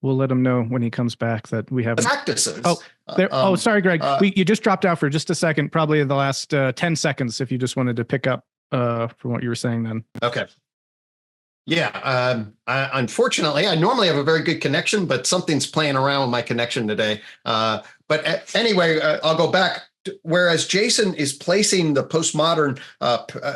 B: We'll let him know when he comes back that we have
A: practices.
B: Sorry, Gregg. You just dropped out for just a second, probably in the last 10 seconds, if you just wanted to pick up from what you were saying then.
A: Okay. Yeah. Unfortunately, I normally have a very good connection, but something's playing around with my connection today. But anyway, I'll go back. Whereas Jason is placing the postmodern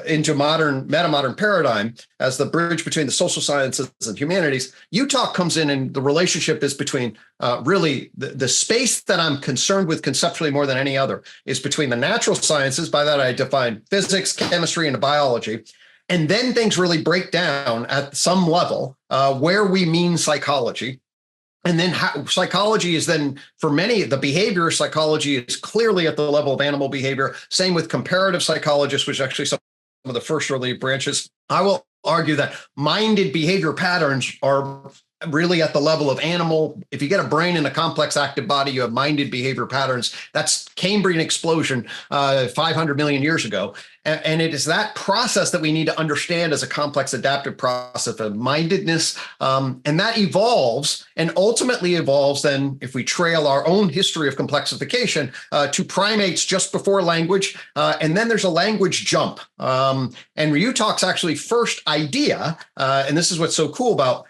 A: into metamodern paradigm as the bridge between the social sciences and humanities, UTOK comes in and the relationship is between really the space that I'm concerned with conceptually more than any other is between the natural sciences. By that, I define physics, chemistry, and biology. And then things really break down at some level where we mean psychology. And then psychology is then, for many, the behavior psychology is clearly at the level of animal behavior. Same with comparative psychologists, which is actually some of the first early branches. I will argue that minded behavior patterns are really at the level of animal. If you get a brain in a complex active body, you have minded behavior patterns. That's Cambrian explosion 500 million years ago. And it is that process that we need to understand as a complex adaptive process of mindedness. And that evolves and ultimately evolves then, if we trail our own history of complexification, to primates just before language. And then there's a language jump. And UTOK's actually first idea, and this is what's so cool about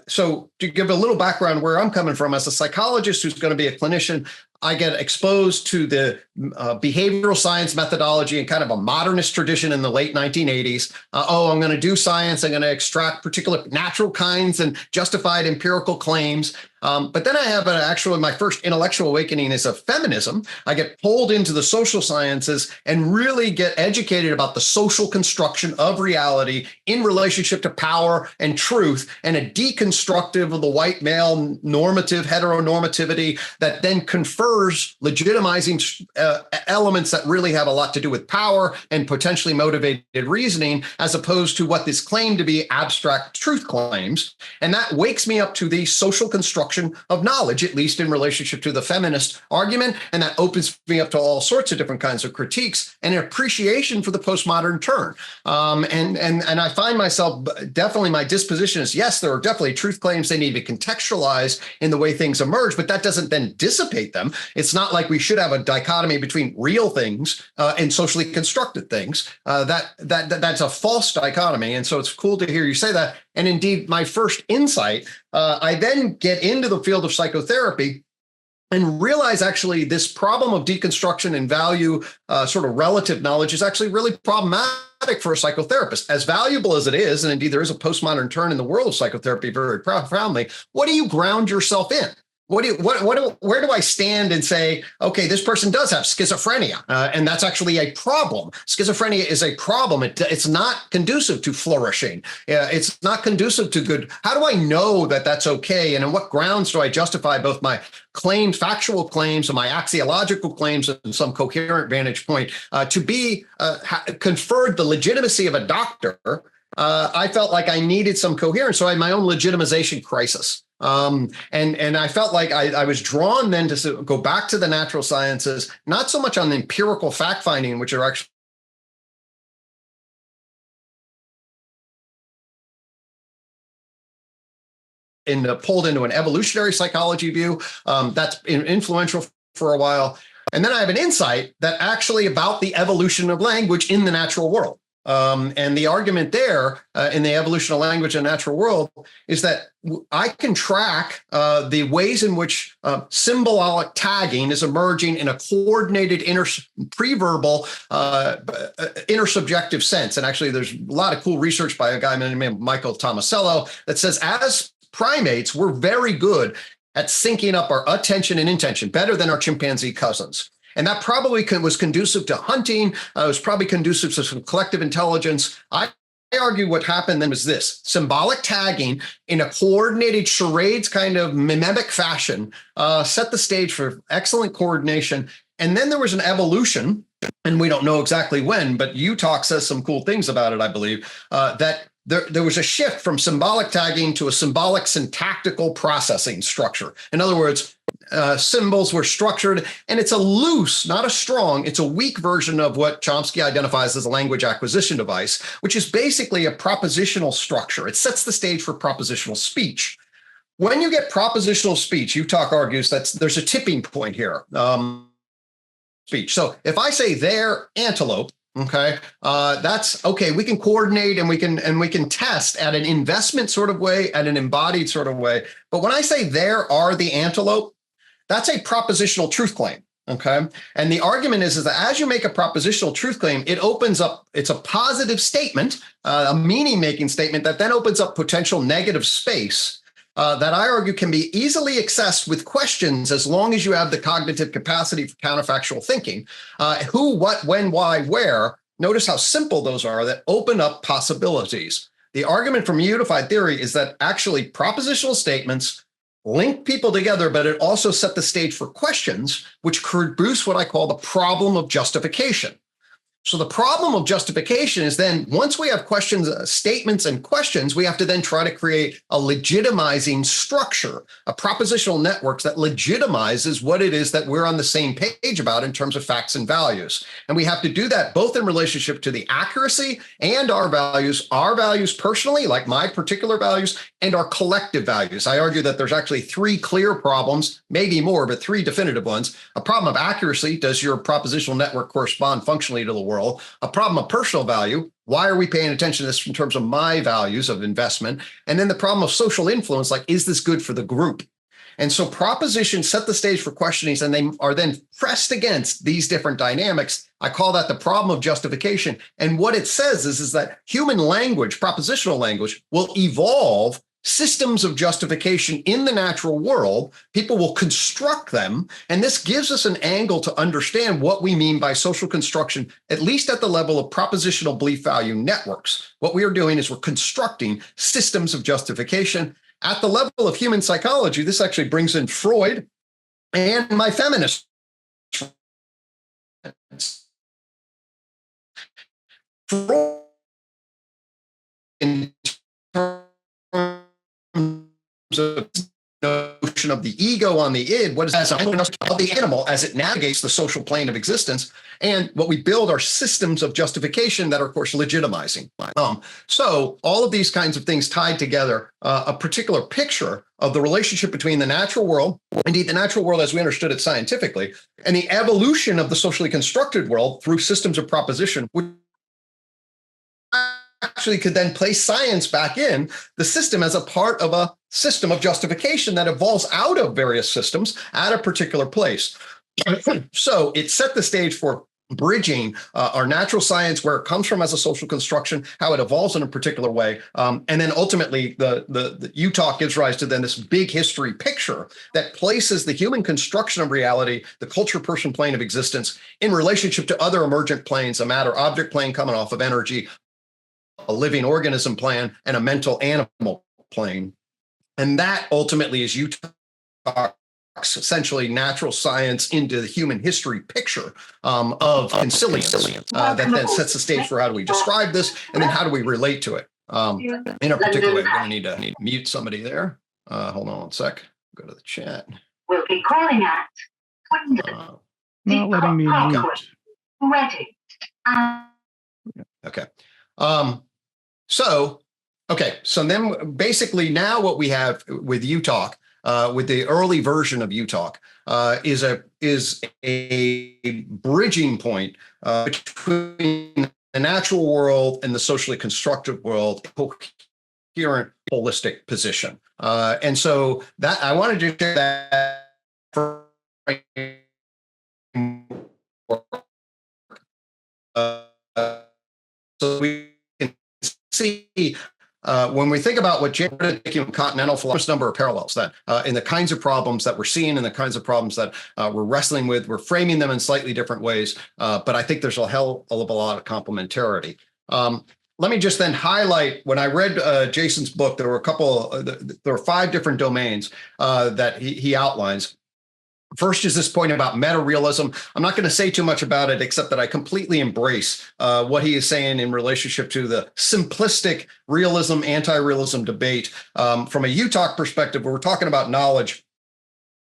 A: so to give a little background where I'm coming from as a psychologist who's going to be a clinician, I get exposed to the behavioral science methodology and kind of a modernist tradition in the late 1980s. I'm going to do science. I'm going to extract particular natural kinds and justified empirical claims. But then I have my first intellectual awakening is of feminism. I get pulled into the social sciences and really get educated about the social construction of reality in relationship to power and truth, and a deconstructive of the white male normative heteronormativity that then confers legitimizing elements that really have a lot to do with power and potentially motivated reasoning, as opposed to what this claimed to be abstract truth claims. And that wakes me up to the social construction of knowledge, at least in relationship to the feminist argument. And that opens me up to all sorts of different kinds of critiques and an appreciation for the postmodern turn. And I find myself, definitely my disposition is, yes, there are definitely truth claims. They need to be contextualized in the way things emerge, but that doesn't then dissipate them. It's not like we should have a dichotomy between real things and socially constructed things. That's a false dichotomy. And so it's cool to hear you say that. And indeed, my first insight, I then get into the field of psychotherapy and realize actually this problem of deconstruction and value, sort of relative knowledge, is actually really problematic problematic for a psychotherapist. As valuable as it is, and indeed there is a postmodern turn in the world of psychotherapy very profoundly, what do you ground yourself in? Where do I stand and say, okay, this person does have schizophrenia, and that's actually a problem. Schizophrenia is a problem. It's not conducive to flourishing. It's not conducive to good. How do I know that that's okay? And on what grounds do I justify both my claims, factual claims, and my axiological claims and some coherent vantage point to be conferred the legitimacy of a doctor? I felt like I needed some coherence. So I had my own legitimization crisis. And I felt like I was drawn then to go back to the natural sciences, not so much on the empirical fact finding, which are actually pulled into an evolutionary psychology view. That's influential for a while. And then I have an insight that actually about the evolution of language in the natural world. And the argument there in the evolution of language in the natural world is that I can track the ways in which symbolic tagging is emerging in a coordinated pre-verbal intersubjective sense. And actually, there's a lot of cool research by a guy named Michael Tomasello that says as primates, we're very good at syncing up our attention and intention, better than our chimpanzee cousins. And that probably was conducive to hunting. It was probably conducive to some collective intelligence. I argue what happened then was this: symbolic tagging in a coordinated charades kind of mimetic fashion set the stage for excellent coordination. And then there was an evolution, and we don't know exactly when, but UTOK says some cool things about it, I believe, that there was a shift from symbolic tagging to a symbolic syntactical processing structure. In other words, symbols were structured, and it's a loose, not a strong, it's a weak version of what Chomsky identifies as a language acquisition device, which is basically a propositional structure. It sets the stage for propositional speech. When you get propositional speech, UTOK argues that there's a tipping point here. Speech. So if I say they're antelope, okay, that's okay. We can coordinate and we can test at an investment sort of way, at an embodied sort of way. But when I say there are the antelope, that's a propositional truth claim. Okay. And the argument is that as you make a propositional truth claim, it opens up, it's a positive statement, a meaning making statement that then opens up potential negative space that I argue can be easily accessed with questions as long as you have the cognitive capacity for counterfactual thinking. Who, what, when, why, where. Notice how simple those are that open up possibilities. The argument from unified theory is that actually propositional statements link people together, but it also set the stage for questions, which produce what I call the problem of justification. So the problem of justification is then once we have questions, statements and questions, we have to then try to create a legitimizing structure, a propositional network that legitimizes what it is that we're on the same page about in terms of facts and values. And we have to do that both in relationship to the accuracy and our values personally, like my particular values, and our collective values. I argue that there's actually three clear problems, maybe more, but three definitive ones. A problem of accuracy: does your propositional network correspond functionally to the world? A problem of personal value: why are we paying attention to this in terms of my values of investment? And then the problem of social influence, like, is this good for the group? And so propositions set the stage for questionings, and they are then pressed against these different dynamics. I call that the problem of justification. And what it says is that human language, propositional language, will evolve systems of justification in the natural world. People will construct them. And this gives us an angle to understand what we mean by social construction, at least at the level of propositional belief value networks. What we are doing is we're constructing systems of justification. At the level of human psychology, this actually brings in Freud and my feminist friends. Freud, in terms of notion of the ego on the id, what is that of the animal as it navigates the social plane of existence, and what we build are systems of justification that are, of course, legitimizing. So all of these kinds of things tied together, a particular picture of the relationship between the natural world, indeed the natural world as we understood it scientifically, and the evolution of the socially constructed world through systems of proposition, which actually could then place science back in the system as a part of a system of justification that evolves out of various systems at a particular place. So it set the stage for bridging our natural science, where it comes from as a social construction, how it evolves in a particular way. And then ultimately the UTOK gives rise to then this big history picture that places the human construction of reality, the culture person plane of existence, in relationship to other emergent planes, a matter object plane coming off of energy, a living organism plane, and a mental animal plane. And that ultimately is UTOK, essentially natural science into the human history picture of consilience that then sets the stage for how do we describe this, and then how do we relate to it in a particular way. We're going to need to mute somebody there. Hold on one sec. Go to the chat.
E: We'll be calling at
B: not letting me mute.
E: Ready.
A: Okay. So then basically now what we have with UTOK, with the early version of UTOK, is a bridging point between the natural world and the socially constructed world, coherent, holistic position. And so that I wanted to share that so we can see when we think about what continental philosophy, number of parallels that in the kinds of problems that we're seeing and the kinds of problems that we're wrestling with, we're framing them in slightly different ways. But I think there's a hell of a lot of complementarity. Let me just then highlight, when I read Jason's book, there were 5 different domains that he outlines. First is this point about meta-realism. I'm not going to say too much about it, except that I completely embrace what he is saying in relationship to the simplistic realism, anti-realism debate. From a UTOK perspective, where we're talking about knowledge,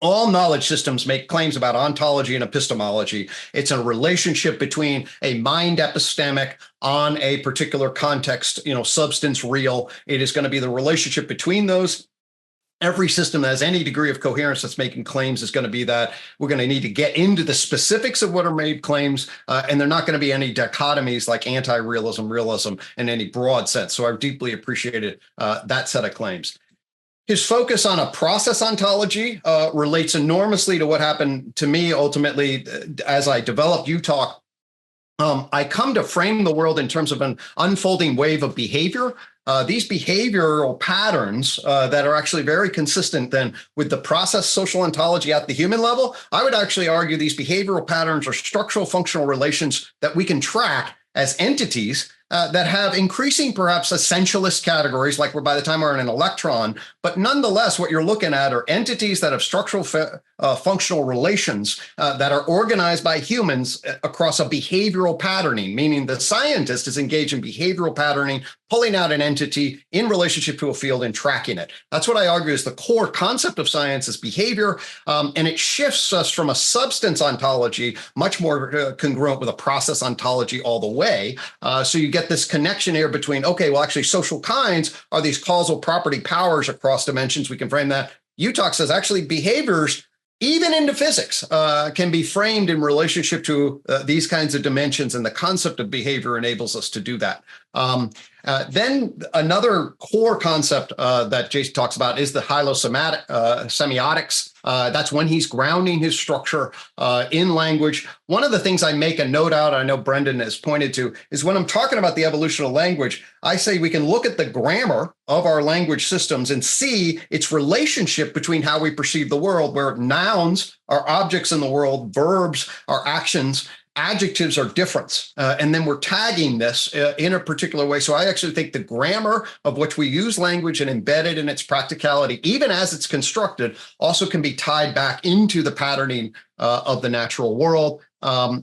A: all knowledge systems make claims about ontology and epistemology. It's a relationship between a mind epistemic on a particular context, substance real. It is going to be the relationship between those. Every system that has any degree of coherence that's making claims is going to be that. We're going to need to get into the specifics of what are made claims, and there are not going to be any dichotomies like anti-realism, realism in any broad sense. So I've deeply appreciated that set of claims. His focus on a process ontology relates enormously to what happened to me ultimately as I developed UTOK. I come to frame the world in terms of an unfolding wave of behavior. These behavioral patterns that are actually very consistent then with the process social ontology at the human level. I would actually argue these behavioral patterns are structural functional relations that we can track as entities that have increasing, perhaps essentialist categories, like by the time we're in an electron. But nonetheless, what you're looking at are entities that have structural functional relations that are organized by humans across a behavioral patterning, meaning the scientist is engaged in behavioral patterning, pulling out an entity in relationship to a field and tracking it. That's what I argue is the core concept of science is behavior, and it shifts us from a substance ontology, much more congruent with a process ontology all the way. So you get this connection here between, okay, well, actually social kinds are these causal property powers across dimensions. We can frame that. UTOK says actually behaviors, even into physics, can be framed in relationship to these kinds of dimensions, and the concept of behavior enables us to do that. Then another core concept that Jason talks about is the hylosemiotics. That's when he's grounding his structure in language. One of the things I make a note out, I know Brendan has pointed to, is when I'm talking about the evolution of language, I say we can look at the grammar of our language systems and see its relationship between how we perceive the world, where nouns are objects in the world, verbs are actions, adjectives are difference, and then we're tagging this in a particular way. So I actually think the grammar of which we use language and embed it in its practicality, even as it's constructed, also can be tied back into the patterning of the natural world.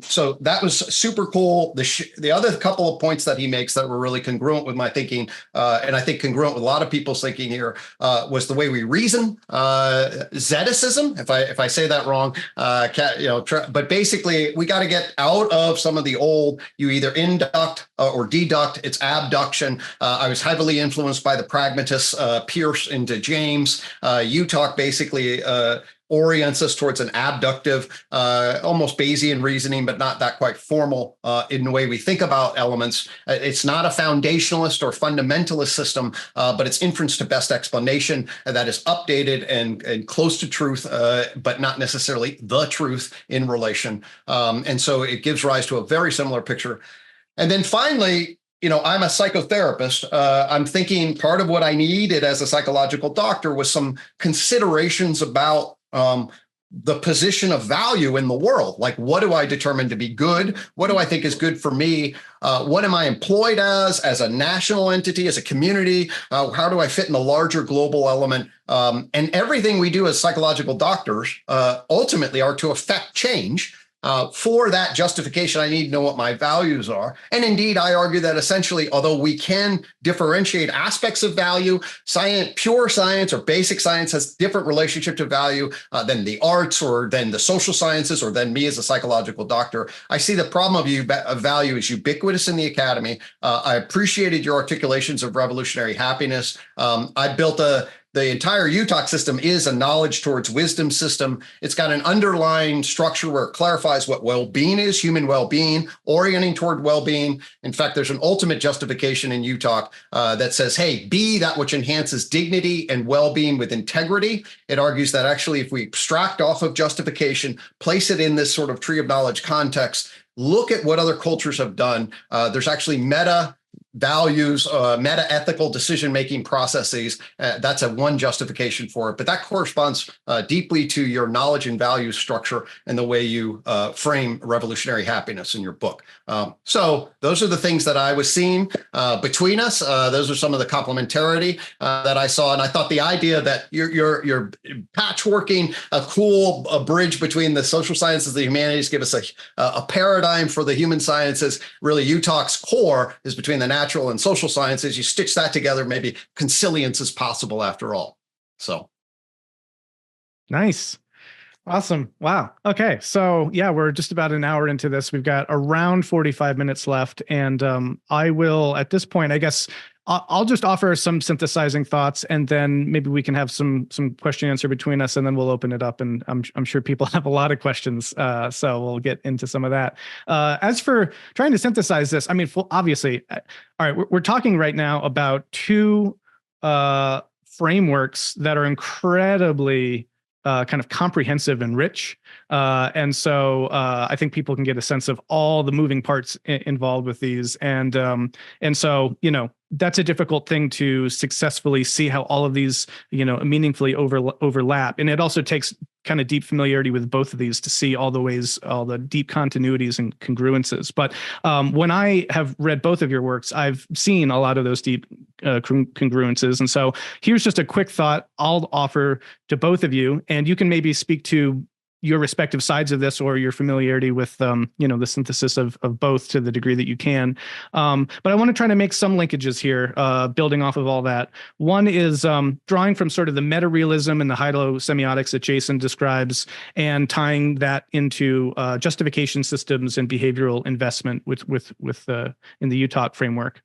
A: So that was super cool. The other couple of points that he makes that were really congruent with my thinking, and I think congruent with a lot of people's thinking here, was the way we reason. Zeticism, if I say that wrong, but basically we got to get out of some of the old. You either induct or deduct. It's abduction. I was heavily influenced by the pragmatists, Peirce into James. UTOK basically orients us towards an abductive, almost Bayesian reasoning, but not that quite formal in the way we think about elements. It's not a foundationalist or fundamentalist system, but it's inference to best explanation that is updated and close to truth, but not necessarily the truth in relation. And so it gives rise to a very similar picture. And then finally, I'm a psychotherapist. I'm thinking part of what I needed as a psychological doctor was some considerations about the position of value in the world. Like, what do I determine to be good? What do I think is good for me? What am I employed as a national entity, as a community? How do I fit in the larger global element? And everything we do as psychological doctors ultimately are to affect change. For that justification, I need to know what my values are. And indeed, I argue that essentially, although we can differentiate aspects of value, pure science or basic science has different relationship to value than the arts or than the social sciences or than me as a psychological doctor. I see the problem of value is ubiquitous in the academy. I appreciated your articulations of revolutionary happiness. I built the entire UTOK system is a knowledge towards wisdom system. It's got an underlying structure where it clarifies what well-being is, human well-being, orienting toward well-being. In fact, there's an ultimate justification in UTOK that says, hey, be that which enhances dignity and well-being with integrity. It argues that actually, if we abstract off of justification, place it in this sort of tree of knowledge context, look at what other cultures have done. There's actually meta values, meta-ethical decision-making processes. That's one justification for it. But that corresponds deeply to your knowledge and value structure and the way you frame revolutionary happiness in your book. So those are the things that I was seeing between us. Those are some of the complementarity that I saw. And I thought the idea that you're patchworking a cool bridge between the social sciences and the humanities, give us a paradigm for the human sciences. Really, UTOK's core is between the natural and social sciences. You stitch that together, maybe consilience is possible after all. So
B: nice. Awesome. Wow. Okay. So yeah, we're just about an hour into this. We've got around 45 minutes left. And I will, at this point, I guess I'll just offer some synthesizing thoughts, and then maybe we can have some question answer between us, and then we'll open it up. And I'm sure people have a lot of questions, so we'll get into some of that. As for trying to synthesize this, I mean, obviously, all right, we're talking right now about two frameworks that are incredibly kind of comprehensive and rich. And so I think people can get a sense of all the moving parts involved with these. And so, that's a difficult thing to successfully see how all of these, meaningfully overlap. And it also takes kind of deep familiarity with both of these to see all the deep continuities and congruences. But when I have read both of your works, I've seen a lot of those deep congruences. And so here's just a quick thought I'll offer to both of you, and you can maybe speak to your respective sides of this or your familiarity with, the synthesis of both to the degree that you can. But I want to try to make some linkages here, building off of all that. One is drawing from sort of the meta-realism and the hydrosemiotics that Jason describes and tying that into justification systems and behavioral investment with in the UTOK framework.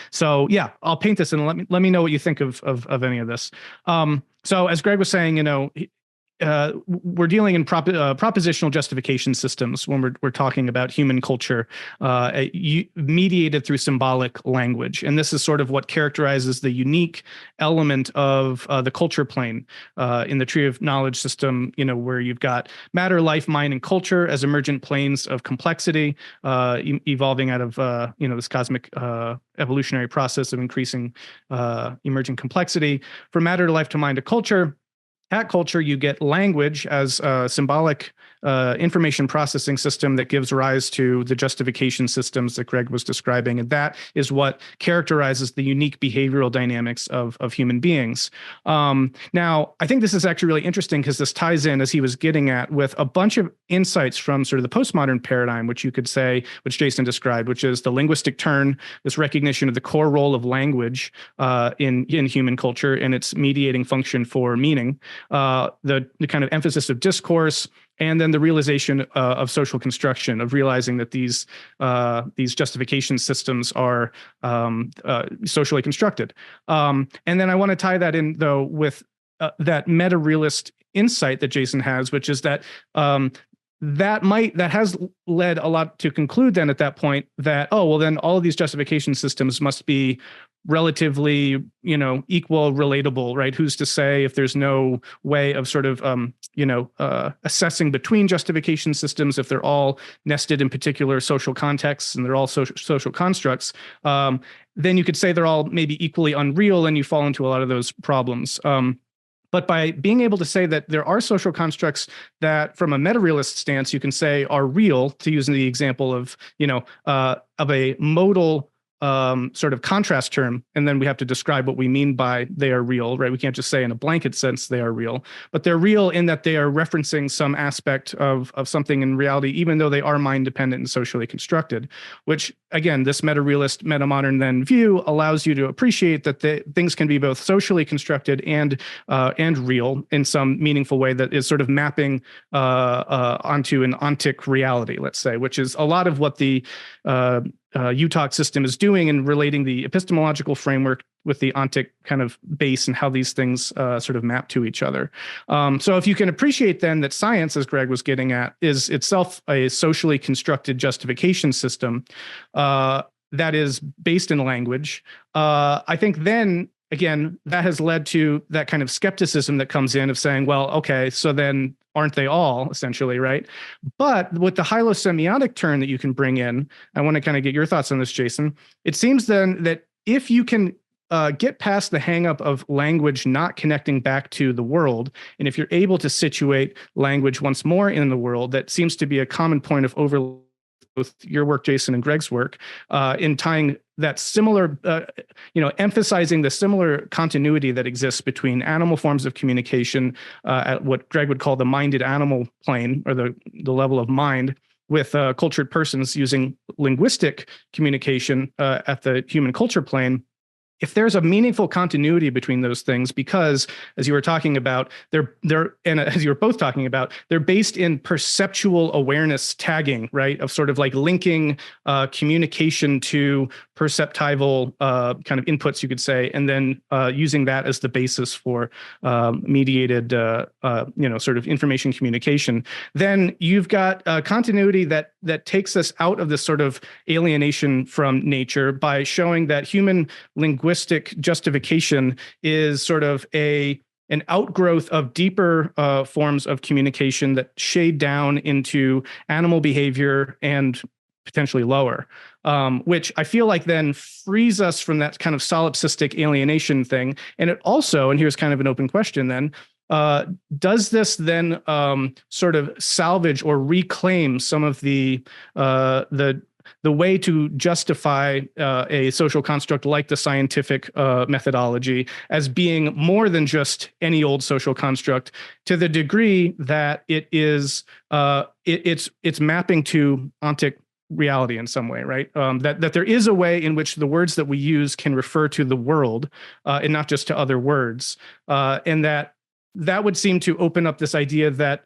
B: So yeah, I'll paint this and let me know what you think of any of this. So as Gregg was saying, we're dealing in propositional justification systems when we're talking about human culture, mediated through symbolic language. And this is sort of what characterizes the unique element of the culture plane in the tree of knowledge system, where you've got matter, life, mind, and culture as emergent planes of complexity, evolving out of, this cosmic evolutionary process of increasing emergent complexity. From matter to life to mind to culture, at culture, you get language as a symbolic information processing system that gives rise to the justification systems that Gregg was describing. And that is what characterizes the unique behavioral dynamics of human beings. Now, I think this is actually really interesting because this ties in, as he was getting at, with a bunch of insights from sort of the postmodern paradigm, which you could say, which Jason described, which is the linguistic turn, this recognition of the core role of language in human culture and its mediating function for meaning. The kind of emphasis of discourse, and then the realization of social construction, of realizing that these justification systems are socially constructed. And then I want to tie that in, though, with that meta-realist insight that Jason has, which is that that has led a lot to conclude then at that point that, oh, well, then all of these justification systems must be relatively, equal, relatable, right? Who's to say if there's no way of sort of, assessing between justification systems, if they're all nested in particular social contexts and they're all social constructs, then you could say they're all maybe equally unreal and you fall into a lot of those problems. But by being able to say that there are social constructs that, from a meta-realist stance, you can say are real, to use the example of, of a modal sort of contrast term, and then we have to describe what we mean by they are real, right? We can't just say in a blanket sense they are real, but they're real in that they are referencing some aspect of something in reality, even though they are mind-dependent and socially constructed, which, again, this meta-realist, meta-modern then view allows you to appreciate that things can be both socially constructed and real in some meaningful way that is sort of mapping onto an ontic reality, let's say, which is a lot of what the UTOK system is doing in relating the epistemological framework with the ontic kind of base and how these things sort of map to each other. So if you can appreciate then that science, as Gregg was getting at, is itself a socially constructed justification system that is based in language, I think then, again, that has led to that kind of skepticism that comes in of saying, well, okay, so then aren't they all, essentially, right? But with the hylosemiotic turn that you can bring in, I want to kind of get your thoughts on this, Jason. It seems then that if you can get past the hangup of language not connecting back to the world, and if you're able to situate language once more in the world, that seems to be a common point of overlap with your work, Jason, and Gregg's work, in tying that similar, emphasizing the similar continuity that exists between animal forms of communication at what Gregg would call the minded animal plane, or the level of mind, with cultured persons using linguistic communication at the human culture plane. If there's a meaningful continuity between those things, because as you were talking about, and as you were both talking about, they're based in perceptual awareness tagging, right? Of sort of like linking communication to perceptival kind of inputs, you could say, and then using that as the basis for mediated, sort of information communication. Then you've got continuity that takes us out of this sort of alienation from nature by showing that human linguistic justification is sort of an outgrowth of deeper forms of communication that shade down into animal behavior and potentially lower, which I feel like then frees us from that kind of solipsistic alienation thing. And it also, and here's kind of an open question then, does this then sort of salvage or reclaim some of the way to justify a social construct like the scientific methodology as being more than just any old social construct, to the degree that it is it's mapping to ontic reality in some way, right? That there is a way in which the words that we use can refer to the world and not just to other words, and that would seem to open up this idea that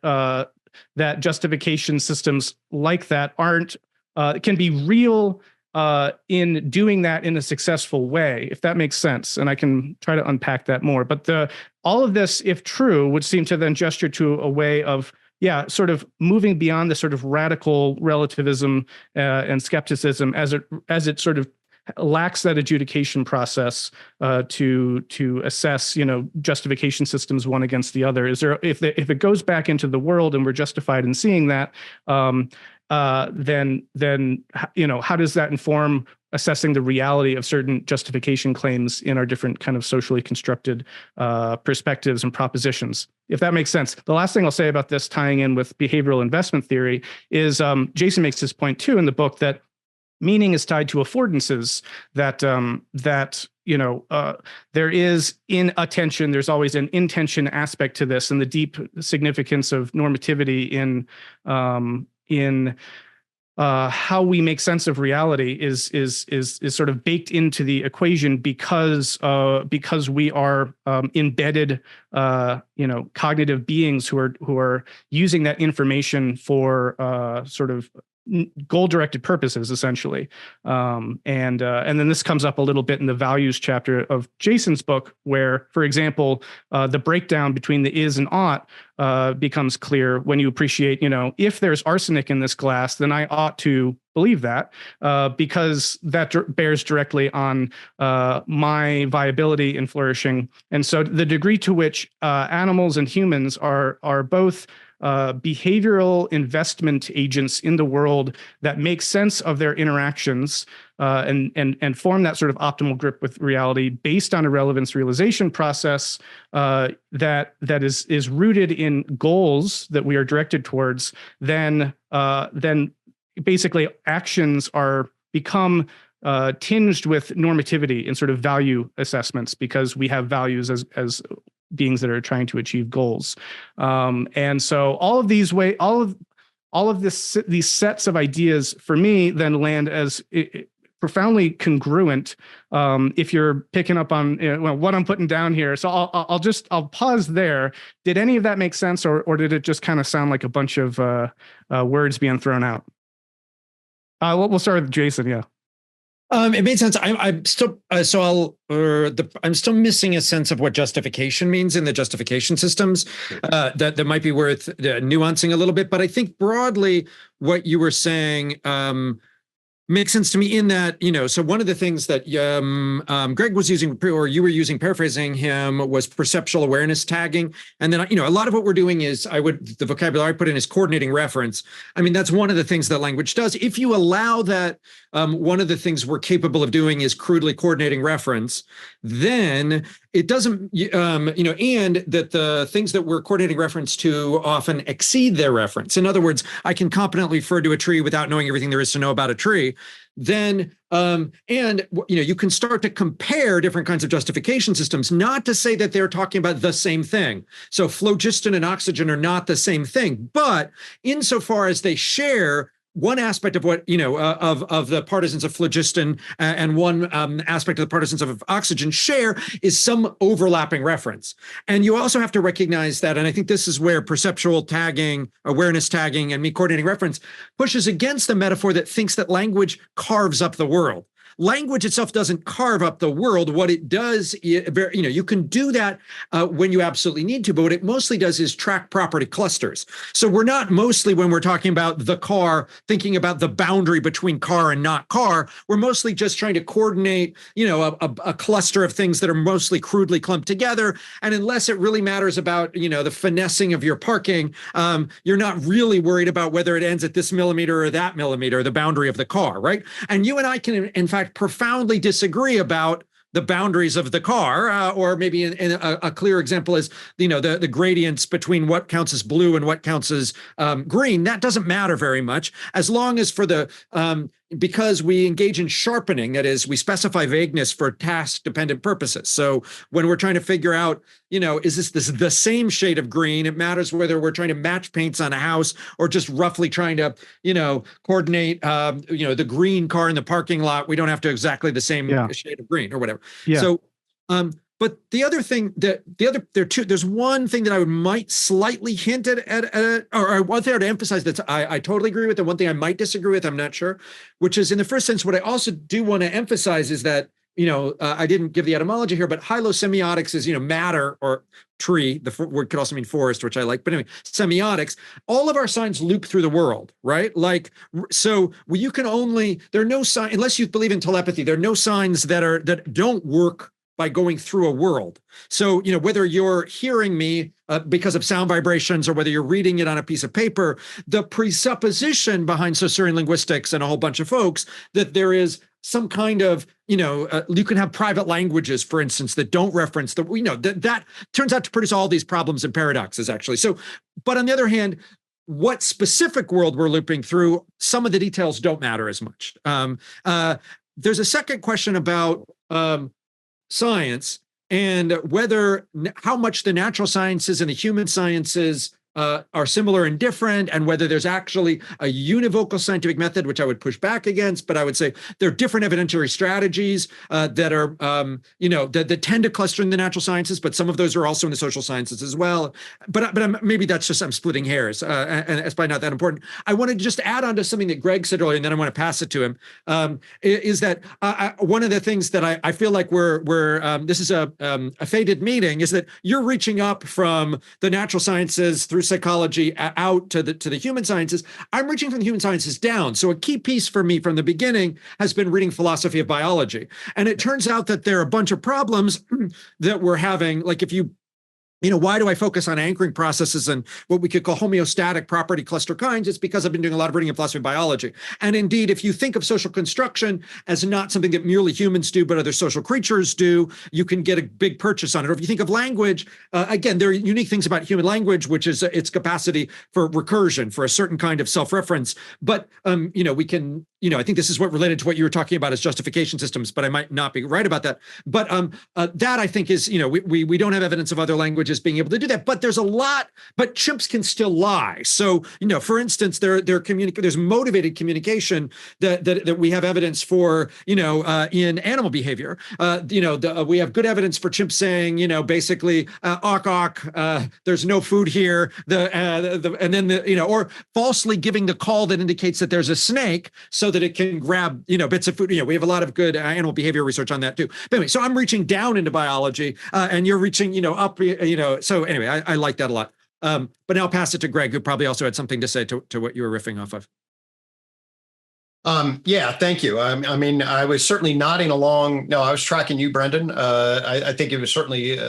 B: that justification systems like that can be real in doing that in a successful way, if that makes sense. And I can try to unpack that more. But all of this, if true, would seem to then gesture to a way of, sort of moving beyond the sort of radical relativism and skepticism as it sort of lacks that adjudication process to assess, justification systems one against the other. Is there, if it goes back into the world and we're justified in seeing that, then how does that inform assessing the reality of certain justification claims in our different kind of socially constructed perspectives and propositions, if that makes sense? The last thing I'll say about this, tying in with behavioral investment theory, is Jason makes this point too in the book, that meaning is tied to affordances, that there is in attention, there's always an intention aspect to this, and the deep significance of normativity in how we make sense of reality is sort of baked into the equation because we are embedded cognitive beings who are using that information for sort of goal-directed purposes, essentially. And then this comes up a little bit in the values chapter of Jason's book, where, for example, the breakdown between the is and ought becomes clear when you appreciate, if there's arsenic in this glass, then I ought to believe that, because that bears directly on my viability and flourishing. And so the degree to which animals and humans are both behavioral investment agents in the world that make sense of their interactions and form that sort of optimal grip with reality based on a relevance realization process that is rooted in goals that we are directed towards, then basically actions become tinged with normativity and sort of value assessments, because we have values as beings that are trying to achieve goals. And so all of these these sets of ideas for me then land as profoundly congruent if you're picking up on what I'm putting down here. So I'll pause there. Did any of that make sense, or did it just kind of sound like a bunch of words being thrown out? We'll start with Jason. Yeah.
C: It made sense. I'm still I'm still missing a sense of what justification means in the justification systems. That might be worth nuancing a little bit. But I think broadly what you were saying makes sense to me in that, so one of the things that Gregg was using, or you were using, paraphrasing him, was perceptual awareness tagging. And then, a lot of what we're doing is the vocabulary I put in is coordinating reference. I mean, that's one of the things that language does. If you allow that, one of the things we're capable of doing is crudely coordinating reference, then it doesn't, and that the things that we're coordinating reference to often exceed their reference. In other words, I can competently refer to a tree without knowing everything there is to know about a tree. Then, you can start to compare different kinds of justification systems, not to say that they're talking about the same thing. So phlogiston and oxygen are not the same thing, but insofar as they share one aspect of what, of the partisans of phlogiston and one aspect of the partisans of oxygen share is some overlapping reference. And you also have to recognize that, and I think this is where perceptual tagging, awareness tagging, and me coordinating reference pushes against the metaphor that thinks that language carves up the world. Language itself doesn't carve up the world. What it does, you can do that when you absolutely need to, but what it mostly does is track property clusters. So we're not mostly, when we're talking about the car, thinking about the boundary between car and not car. We're mostly just trying to coordinate, a cluster of things that are mostly crudely clumped together. And unless it really matters about, the finessing of your parking, you're not really worried about whether it ends at this millimeter or that millimeter, the boundary of the car, right? And you and I can, in fact, profoundly disagree about the boundaries of the car, or maybe in a clear example is, the gradients between what counts as blue and what counts as green. That doesn't matter very much, as long as because we engage in sharpening, that is, we specify vagueness for task-dependent purposes. So when we're trying to figure out, is this the same shade of green? It matters whether we're trying to match paints on a house or just roughly trying to, coordinate, the green car in the parking lot. We don't have to exactly the same shade of green or whatever.
B: Yeah.
C: So, but the other thing there's one thing that I might slightly hint at, or one thing I would emphasize that I totally agree with, and one thing I might disagree with, I'm not sure, which is, in the first sense, what I also do want to emphasize is that, I didn't give the etymology here, but hylosemiotics is, matter or tree. The word could also mean forest, which I like. But anyway, semiotics, all of our signs loop through the world, right? So you can there are no signs, unless you believe in telepathy, there are no signs that don't work by going through a world. So, whether you're hearing me because of sound vibrations or whether you're reading it on a piece of paper, the presupposition behind Saussurean linguistics and a whole bunch of folks that there is some kind of, you can have private languages, for instance, that don't reference that turns out to produce all these problems and paradoxes, actually. So, but on the other hand, what specific world we're looping through, some of the details don't matter as much. There's a second question about science and how much the natural sciences and the human sciences are similar and different, and whether there's actually a univocal scientific method, which I would push back against. But I would say there are different evidentiary strategies that are, that tend to cluster in the natural sciences, but some of those are also in the social sciences as well. But maybe that's just I'm splitting hairs, and it's probably not that important. I want to just add on to something that Gregg said earlier, and then I want to pass it to him. Is that one of the things that I feel like this is a fated meeting, is that you're reaching up from the natural sciences through psychology out to the human sciences. I'm reaching from the human sciences down. So a key piece for me from the beginning has been reading philosophy of biology. And it turns out that there are a bunch of problems that we're having. Like why do I focus on anchoring processes and what we could call homeostatic property cluster kinds? It's because I've been doing a lot of reading in philosophy of biology. And indeed, if you think of social construction as not something that merely humans do, but other social creatures do, you can get a big purchase on it. Or if you think of language, again, there are unique things about human language, which is its capacity for recursion, for a certain kind of self-reference. But, we can, I think this is what related to what you were talking about as justification systems, but I might not be right about that. But that I think is, we don't have evidence of other languages being able to do that, but there's a lot, but chimps can still lie. So, for instance, there's motivated communication that we have evidence for, in animal behavior. We have good evidence for chimps saying, basically, awk, awk, there's no food here, or falsely giving the call that indicates that there's a snake so that it can grab, bits of food. We have a lot of good animal behavior research on that too. But anyway, so I'm reaching down into biology, and you're reaching, up, So anyway, I like that a lot. But now I'll pass it to Gregg, who probably also had something to say to what you were riffing off of.
A: Yeah, thank you. I was certainly nodding along. No, I was tracking you, Brendan. I think it was certainly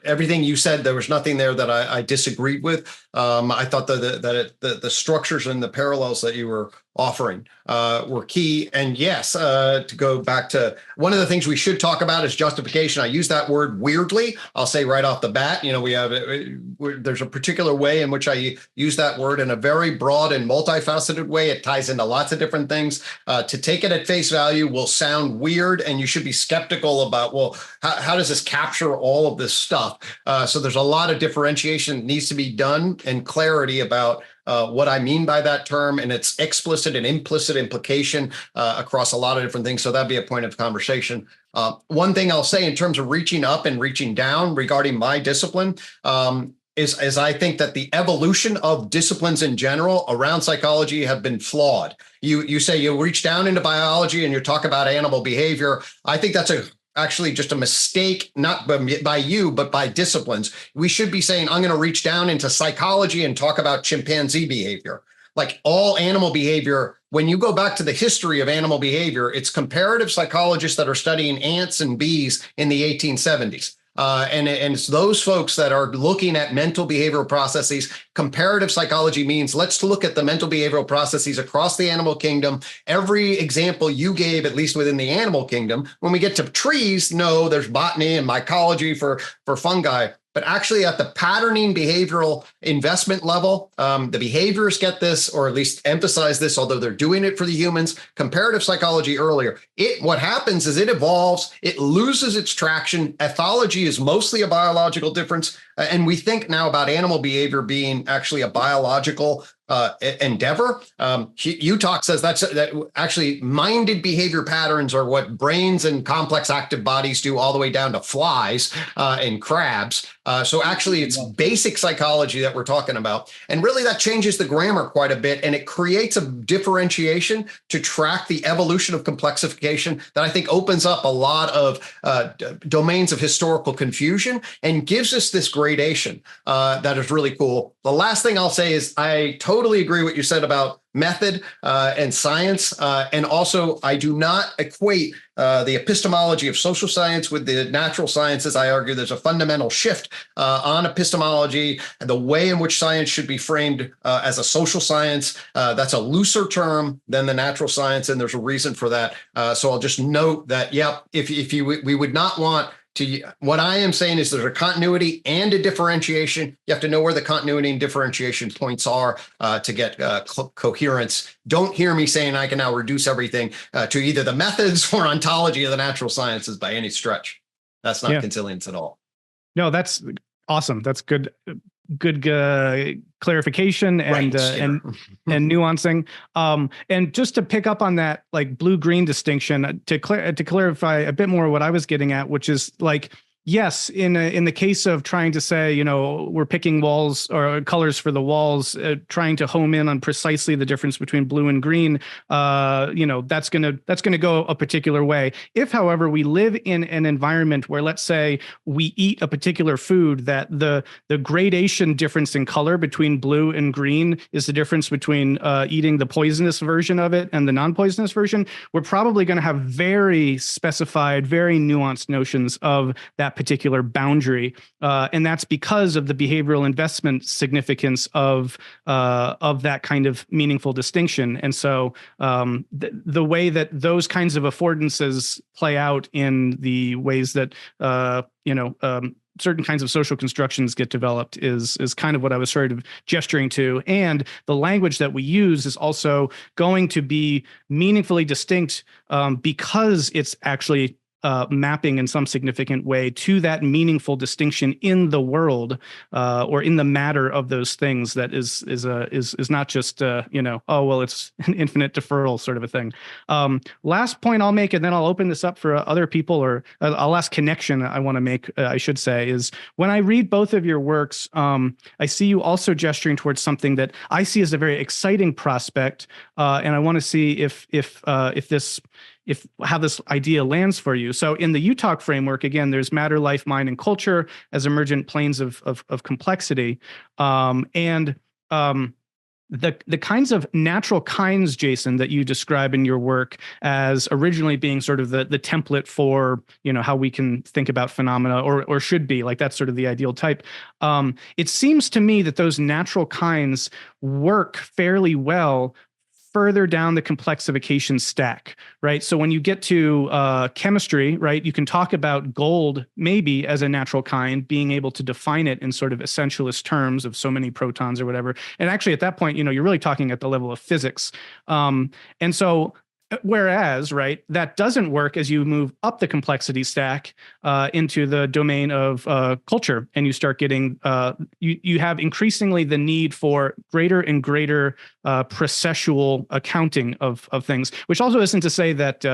A: everything you said. There was nothing there that I disagreed with. I thought that the structures and the parallels that you were offering were key. And yes, to go back to one of the things we should talk about is justification. I use that word weirdly. I'll say right off the bat, there's a particular way in which I use that word in a very broad and multifaceted way. It ties into lots of different things. To take it at face value will sound weird, and you should be skeptical about, well, how does this capture all of this stuff? So there's a lot of differentiation that needs to be done and clarity about what I mean by that term and its explicit and implicit implication across a lot of different things. So that'd be a point of conversation. One thing I'll say in terms of reaching up and reaching down regarding my discipline is I think that the evolution of disciplines in general around psychology have been flawed. You say you reach down into biology and you talk about animal behavior. I think that's actually just a mistake, not by you, but by disciplines. We should be saying, I'm going to reach down into psychology and talk about chimpanzee behavior. Like all animal behavior, when you go back to the history of animal behavior, it's comparative psychologists that are studying ants and bees in the 1870s. And it's those folks that are looking at mental behavioral processes. Comparative psychology means let's look at the mental behavioral processes across the animal kingdom. Every example you gave, at least within the animal kingdom, when we get to trees, no, there's botany and mycology for fungi. But actually at the patterning behavioral investment level, the behaviors get this, or at least emphasize this, although they're doing it for the humans. Comparative psychology earlier, what happens is it evolves, it loses its traction. Ethology is mostly a biological difference. And we think now about animal behavior being actually a biological endeavor. UTOK says that actually minded behavior patterns are what brains and complex active bodies do all the way down to flies and crabs. So actually it's basic psychology that we're talking about. And really that changes the grammar quite a bit, and it creates a differentiation to track the evolution of complexification that I think opens up a lot of domains of historical confusion and gives us this gradation that is really cool. The last thing I'll say is I totally agree what you said about method and science. And also, I do not equate the epistemology of social science with the natural sciences. I argue there's a fundamental shift on epistemology and the way in which science should be framed as a social science. That's a looser term than the natural science, and there's a reason for that. So I'll just note that, we would not want what I am saying is there's a continuity and a differentiation. You have to know where the continuity and differentiation points are to get coherence. Don't hear me saying I can now reduce everything to either the methods or ontology of the natural sciences by any stretch. That's not consilience at all.
B: No, that's awesome. That's good. clarification and and nuancing. And just to pick up on that, like blue-green distinction, to clarify a bit more what I was getting at, which is like, yes, in the case of trying to say, we're picking walls or colors for the walls, trying to home in on precisely the difference between blue and green, that's gonna go a particular way. If, however, we live in an environment where, let's say, we eat a particular food, that the gradation difference in color between blue and green is the difference between eating the poisonous version of it and the non-poisonous version, we're probably going to have very specified, very nuanced notions of that particular boundary, and that's because of the behavioral investment significance of that kind of meaningful distinction. And so the way that those kinds of affordances play out in the ways that certain kinds of social constructions get developed is kind of what I was sort of gesturing to. And the language that we use is also going to be meaningfully distinct because it's actually mapping in some significant way to that meaningful distinction in the world or in the matter of those things. That is not just it's an infinite deferral sort of a thing. Last point I'll make, and then I'll open this up for other people, or a last connection I want to make, I should say, is when I read both of your works, I see you also gesturing towards something that I see as a very exciting prospect, and I want to see if how this idea lands for you. So in the UTOK framework, again, there's matter, life, mind, and culture as emergent planes of complexity. The kinds of natural kinds, Jason, that you describe in your work as originally being sort of the template for, how we can think about phenomena, or should be, like that's sort of the ideal type. It seems to me that those natural kinds work fairly well further down the complexification stack, right? So when you get to chemistry, right, you can talk about gold maybe as a natural kind, being able to define it in sort of essentialist terms of so many protons or whatever. And actually at that point, you're really talking at the level of physics. And so whereas, right, that doesn't work as you move up the complexity stack into the domain of culture, and you start getting, you have increasingly the need for greater and greater processual accounting of things, which also isn't to say that,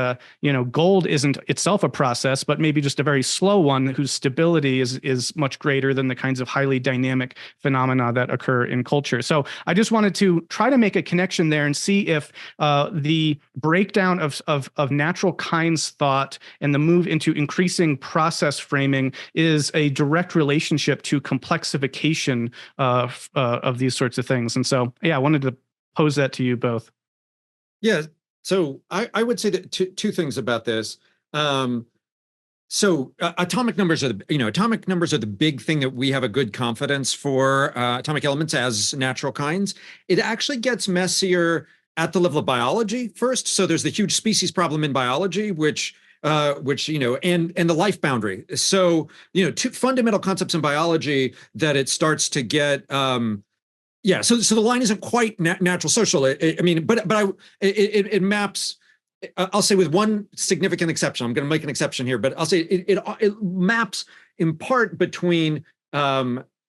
B: gold isn't itself a process, but maybe just a very slow one whose stability is much greater than the kinds of highly dynamic phenomena that occur in culture. So I just wanted to try to make a connection there and see if the breakdown of natural kinds thought and the move into increasing process framing is a direct relationship to complexification of these sorts of things. And so, I wanted to pose that to you both.
C: Yeah. So I would say that two things about this. So atomic numbers are the big thing that we have a good confidence for, atomic elements as natural kinds. It actually gets messier at the level of biology first. So there's the huge species problem in biology, which and the life boundary. So, two fundamental concepts in biology that it starts to get, so the line isn't quite natural social. It maps, I'll say with one significant exception, I'm going to make an exception here, but I'll say it maps in part between,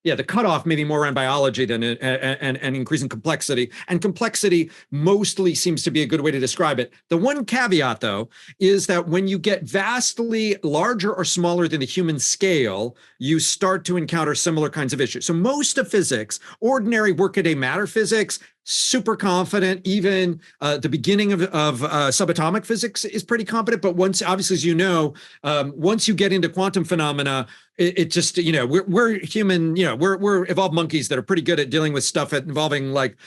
C: the cutoff maybe more around biology than and increasing complexity. And complexity mostly seems to be a good way to describe it. The one caveat, though, is that when you get vastly larger or smaller than the human scale, you start to encounter similar kinds of issues. So most of physics, ordinary workaday matter physics, super confident. Even the beginning of subatomic physics is pretty competent. But once, obviously, as you know, once you get into quantum phenomena, it just, we're human, we're evolved monkeys that are pretty good at dealing with stuff involving like,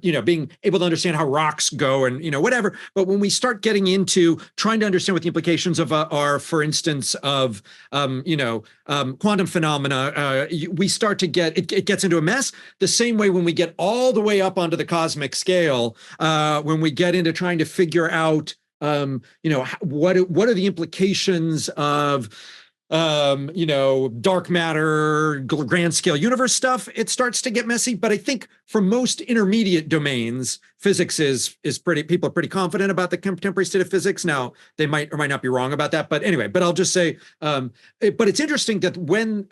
C: being able to understand how rocks go and, whatever. But when we start getting into trying to understand what the implications of are, for instance, of, quantum phenomena, we start to get, it gets into a mess. The same way when we get all the way up onto the cosmic scale, when we get into trying to figure out, what are the implications of dark matter, grand scale universe stuff, it starts to get messy. But I think for most intermediate domains, physics is pretty, people are pretty confident about the contemporary state of physics. Now, they might or might not be wrong about that. But anyway, but I'll just say, but it's interesting that when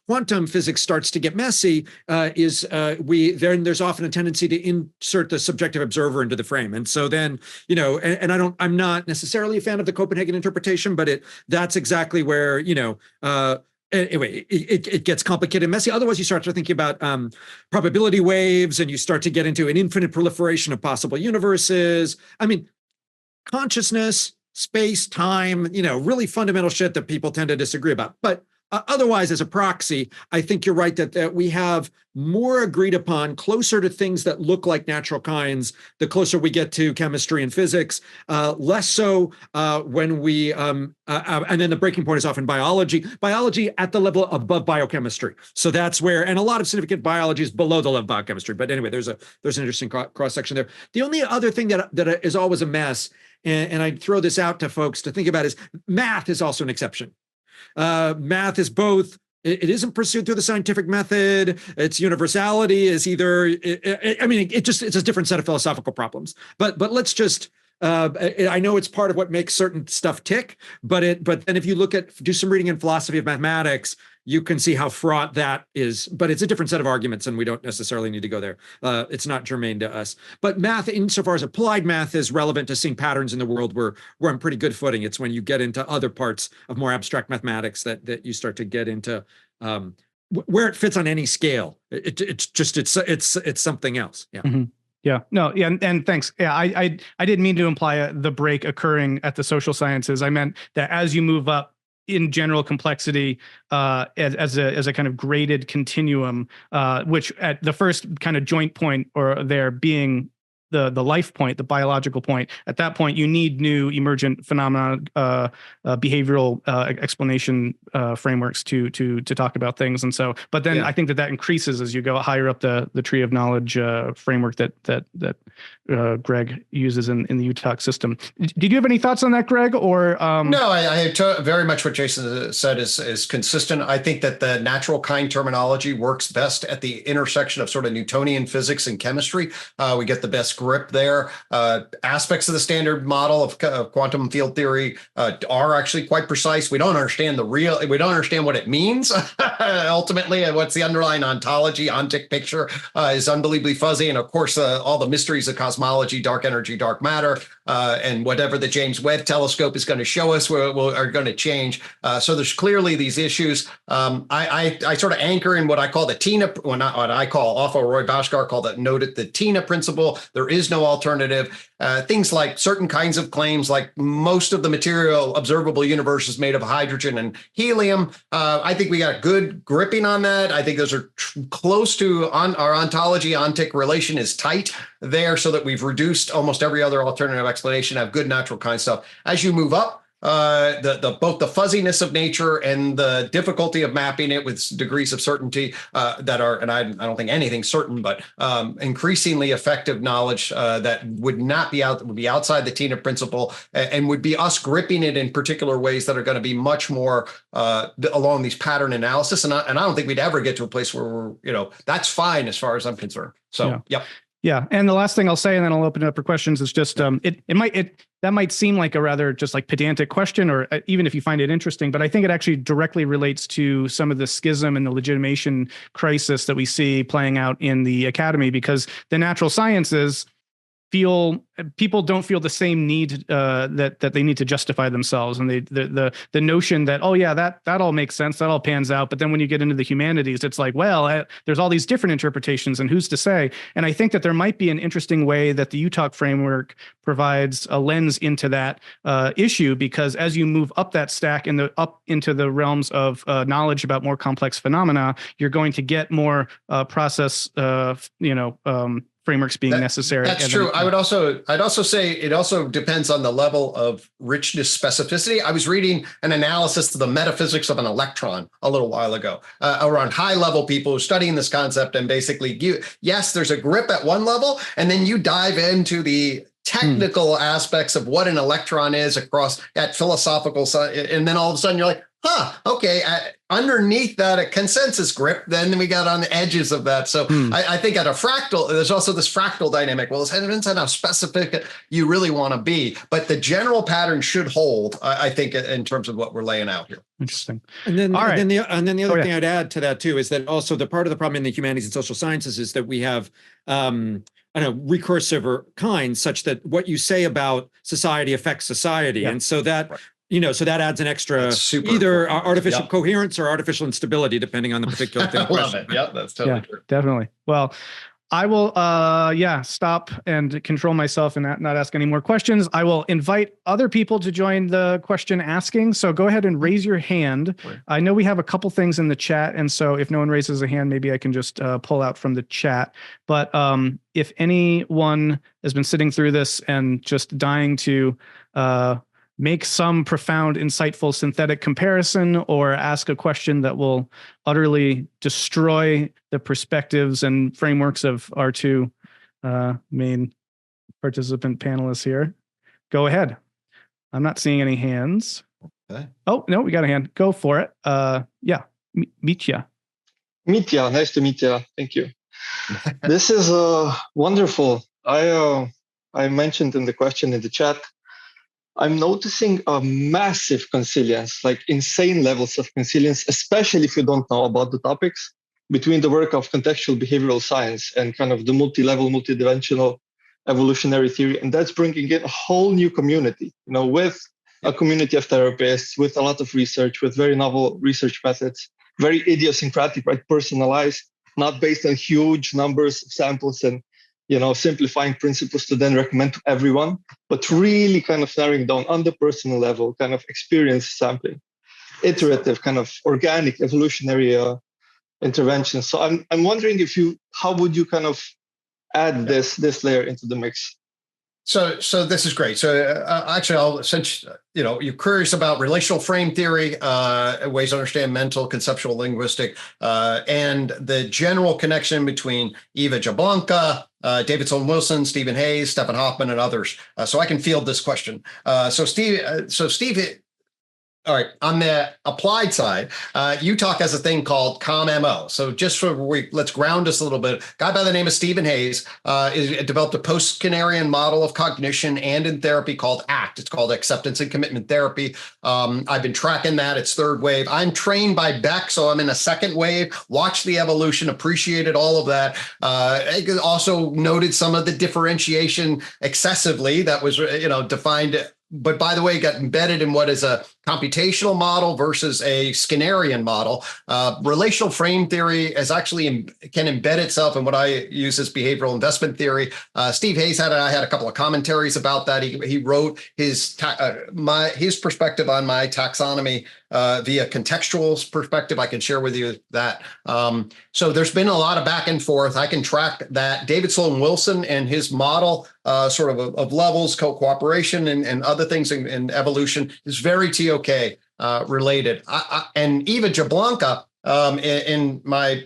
C: quantum physics starts to get messy, there's often a tendency to insert the subjective observer into the frame. And so then, I'm not necessarily a fan of the Copenhagen interpretation, but that's exactly where, anyway, it gets complicated and messy. Otherwise, you start to thinking about probability waves, and you start to get into an infinite proliferation of possible universes. I mean, consciousness, space, time, really fundamental shit that people tend to disagree about. But otherwise, as a proxy, I think you're right that we have more agreed upon, closer to things that look like natural kinds, the closer we get to chemistry and physics, less so when we, and then the breaking point is often biology at the level above biochemistry. So that's where, and a lot of significant biology is below the level of biochemistry. But anyway, there's an interesting cross section there. The only other thing that is always a mess, and I throw this out to folks to think about, is math is also an exception. Math is both, it isn't pursued through the scientific method. Its universality is either, it's a different set of philosophical problems. But let's just, I know it's part of what makes certain stuff tick, but then if you do some reading in philosophy of mathematics, you can see how fraught that is. But it's a different set of arguments, and we don't necessarily need to go there. It's not germane to us. But math, insofar as applied math is relevant to seeing patterns in the world, we're on pretty good footing. It's when you get into other parts of more abstract mathematics that you start to get into where it fits on any scale. It's something else. Yeah.
B: Mm-hmm. Yeah, no, yeah, and thanks. Yeah, I didn't mean to imply the break occurring at the social sciences. I meant that as you move up in general complexity, as a kind of graded continuum, which at the first kind of joint point, or there being the life point, the biological point, at that point you need new emergent phenomena, behavioral explanation frameworks to talk about things. And so, but then I think that increases as you go higher up the tree of knowledge framework that Gregg uses in the UTOK system. Did you have any thoughts on that, Gregg? Or
A: no, I very much what Jason said is consistent. I think that the natural kind terminology works best at the intersection of sort of Newtonian physics and chemistry. We get the best grip there. Aspects of the standard model of quantum field theory are actually quite precise. We don't understand we don't understand what it means. Ultimately, what's the underlying ontology, ontic picture is unbelievably fuzzy. And of course, all the mysteries of cosmology, dark energy, dark matter, and whatever the James Webb telescope is going to show us are going to change. So there's clearly these issues. I sort of anchor in what I call the TINA, what I call, Alpha Roy Bhaskar called it, noted the TINA principle. There is no alternative. Things like certain kinds of claims, like most of the material observable universe is made of hydrogen and helium. I think we got good gripping on that. I think those are close to our ontology. Ontic relation is tight there, so that we've reduced almost every other alternative explanation, have good natural kind stuff. As you move up, both the fuzziness of nature and the difficulty of mapping it with degrees of certainty that are, and I don't think anything's certain, but increasingly effective knowledge that would be outside the TINA principle, and would be us gripping it in particular ways that are going to be much more along these pattern analysis. And I don't think we'd ever get to a place where that's fine as far as I'm concerned. So, yep.
B: Yeah, and the last thing I'll say, and then I'll open it up for questions, is just that might seem like a rather just like pedantic question, or even if you find it interesting, but I think it actually directly relates to some of the schism and the legitimation crisis that we see playing out in the academy, because the natural sciences people don't feel the same need that they need to justify themselves, and the notion that, oh yeah, that all makes sense, that all pans out, but then when you get into the humanities, it's like, well, there's all these different interpretations, and who's to say? And I think that there might be an interesting way that the UTOK framework provides a lens into that issue, because as you move up that stack and up into the realms of knowledge about more complex phenomena, you're going to get more process frameworks being necessary.
A: That's true. I'd also say it also depends on the level of richness specificity. I was reading an analysis of the metaphysics of an electron a little while ago around high level people who are studying this concept, and basically, yes, there's a grip at one level, and then you dive into the technical aspects of what an electron is across at philosophical side, and then all of a sudden you're like, Okay. Underneath that a consensus grip, then we got on the edges of that. So I think at a fractal, there's also this fractal dynamic. Well, it depends on how specific you really want to be, but the general pattern should hold, I think, in terms of what we're laying out here.
B: Interesting.
C: And then,
B: All right.
C: and then the other thing I'd add to that too is that also the part of the problem in the humanities and social sciences is that we have recursive or kinds such that what you say about society affects society, and so that. So that adds an extra either artificial coherence or artificial instability, depending on the particular thing.
A: I love it. Yeah, that's totally true.
B: Definitely. Well, I will, stop and control myself and not ask any more questions. I will invite other people to join the question asking. So go ahead and raise your hand. I know we have a couple things in the chat. And so if no one raises a hand, maybe I can just pull out from the chat. But if anyone has been sitting through this and just dying to make some profound, insightful synthetic comparison or ask a question that will utterly destroy the perspectives and frameworks of our two main participant panelists here, go ahead. I'm not seeing any hands. Okay. Oh, no, we got a hand. Go for it. Mitya.
F: Mitya, nice to meet you. Thank you. This is wonderful. I mentioned in the question in the chat, I'm noticing a massive consilience, like insane levels of consilience, especially if you don't know about the topics, between the work of contextual behavioral science and kind of the multi-level, multidimensional evolutionary theory. And that's bringing in a whole new community, with a community of therapists, with a lot of research, with very novel research methods, very idiosyncratic, right? Personalized, not based on huge numbers of samples and simplifying principles to then recommend to everyone, but really kind of narrowing down on the personal level, kind of experience sampling, iterative, kind of organic, evolutionary interventions. So I'm wondering how would you kind of add this layer into the mix?
A: So this is great. So actually, since you're curious about relational frame theory, ways to understand mental, conceptual, linguistic, and the general connection between Eva Jablonka, David Sloan Wilson, Stephen Hayes, Stephen Hoffman, and others. So I can field this question. So Steve. All right, on the applied side, UTOK has a thing called COM-MO. So just let's ground us a little bit. A guy by the name of Stephen Hayes developed a post-Skinnerian model of cognition and in therapy called ACT. It's called Acceptance and Commitment Therapy. I've been tracking that. It's third wave. I'm trained by Beck, so I'm in a second wave. Watched the evolution, appreciated all of that. I also noted some of the differentiation excessively that was, defined. But by the way, got embedded in what is a computational model versus a Skinnerian model. Relational frame theory can embed itself in what I use as behavioral investment theory. Steve Hayes I had a couple of commentaries about that. He wrote his perspective on my taxonomy via contextual perspective. I can share with you that. So there's been a lot of back and forth. I can track that. David Sloan Wilson and his model sort of levels, cooperation and other things in evolution is very TOK related. And Eva Jablonka, in my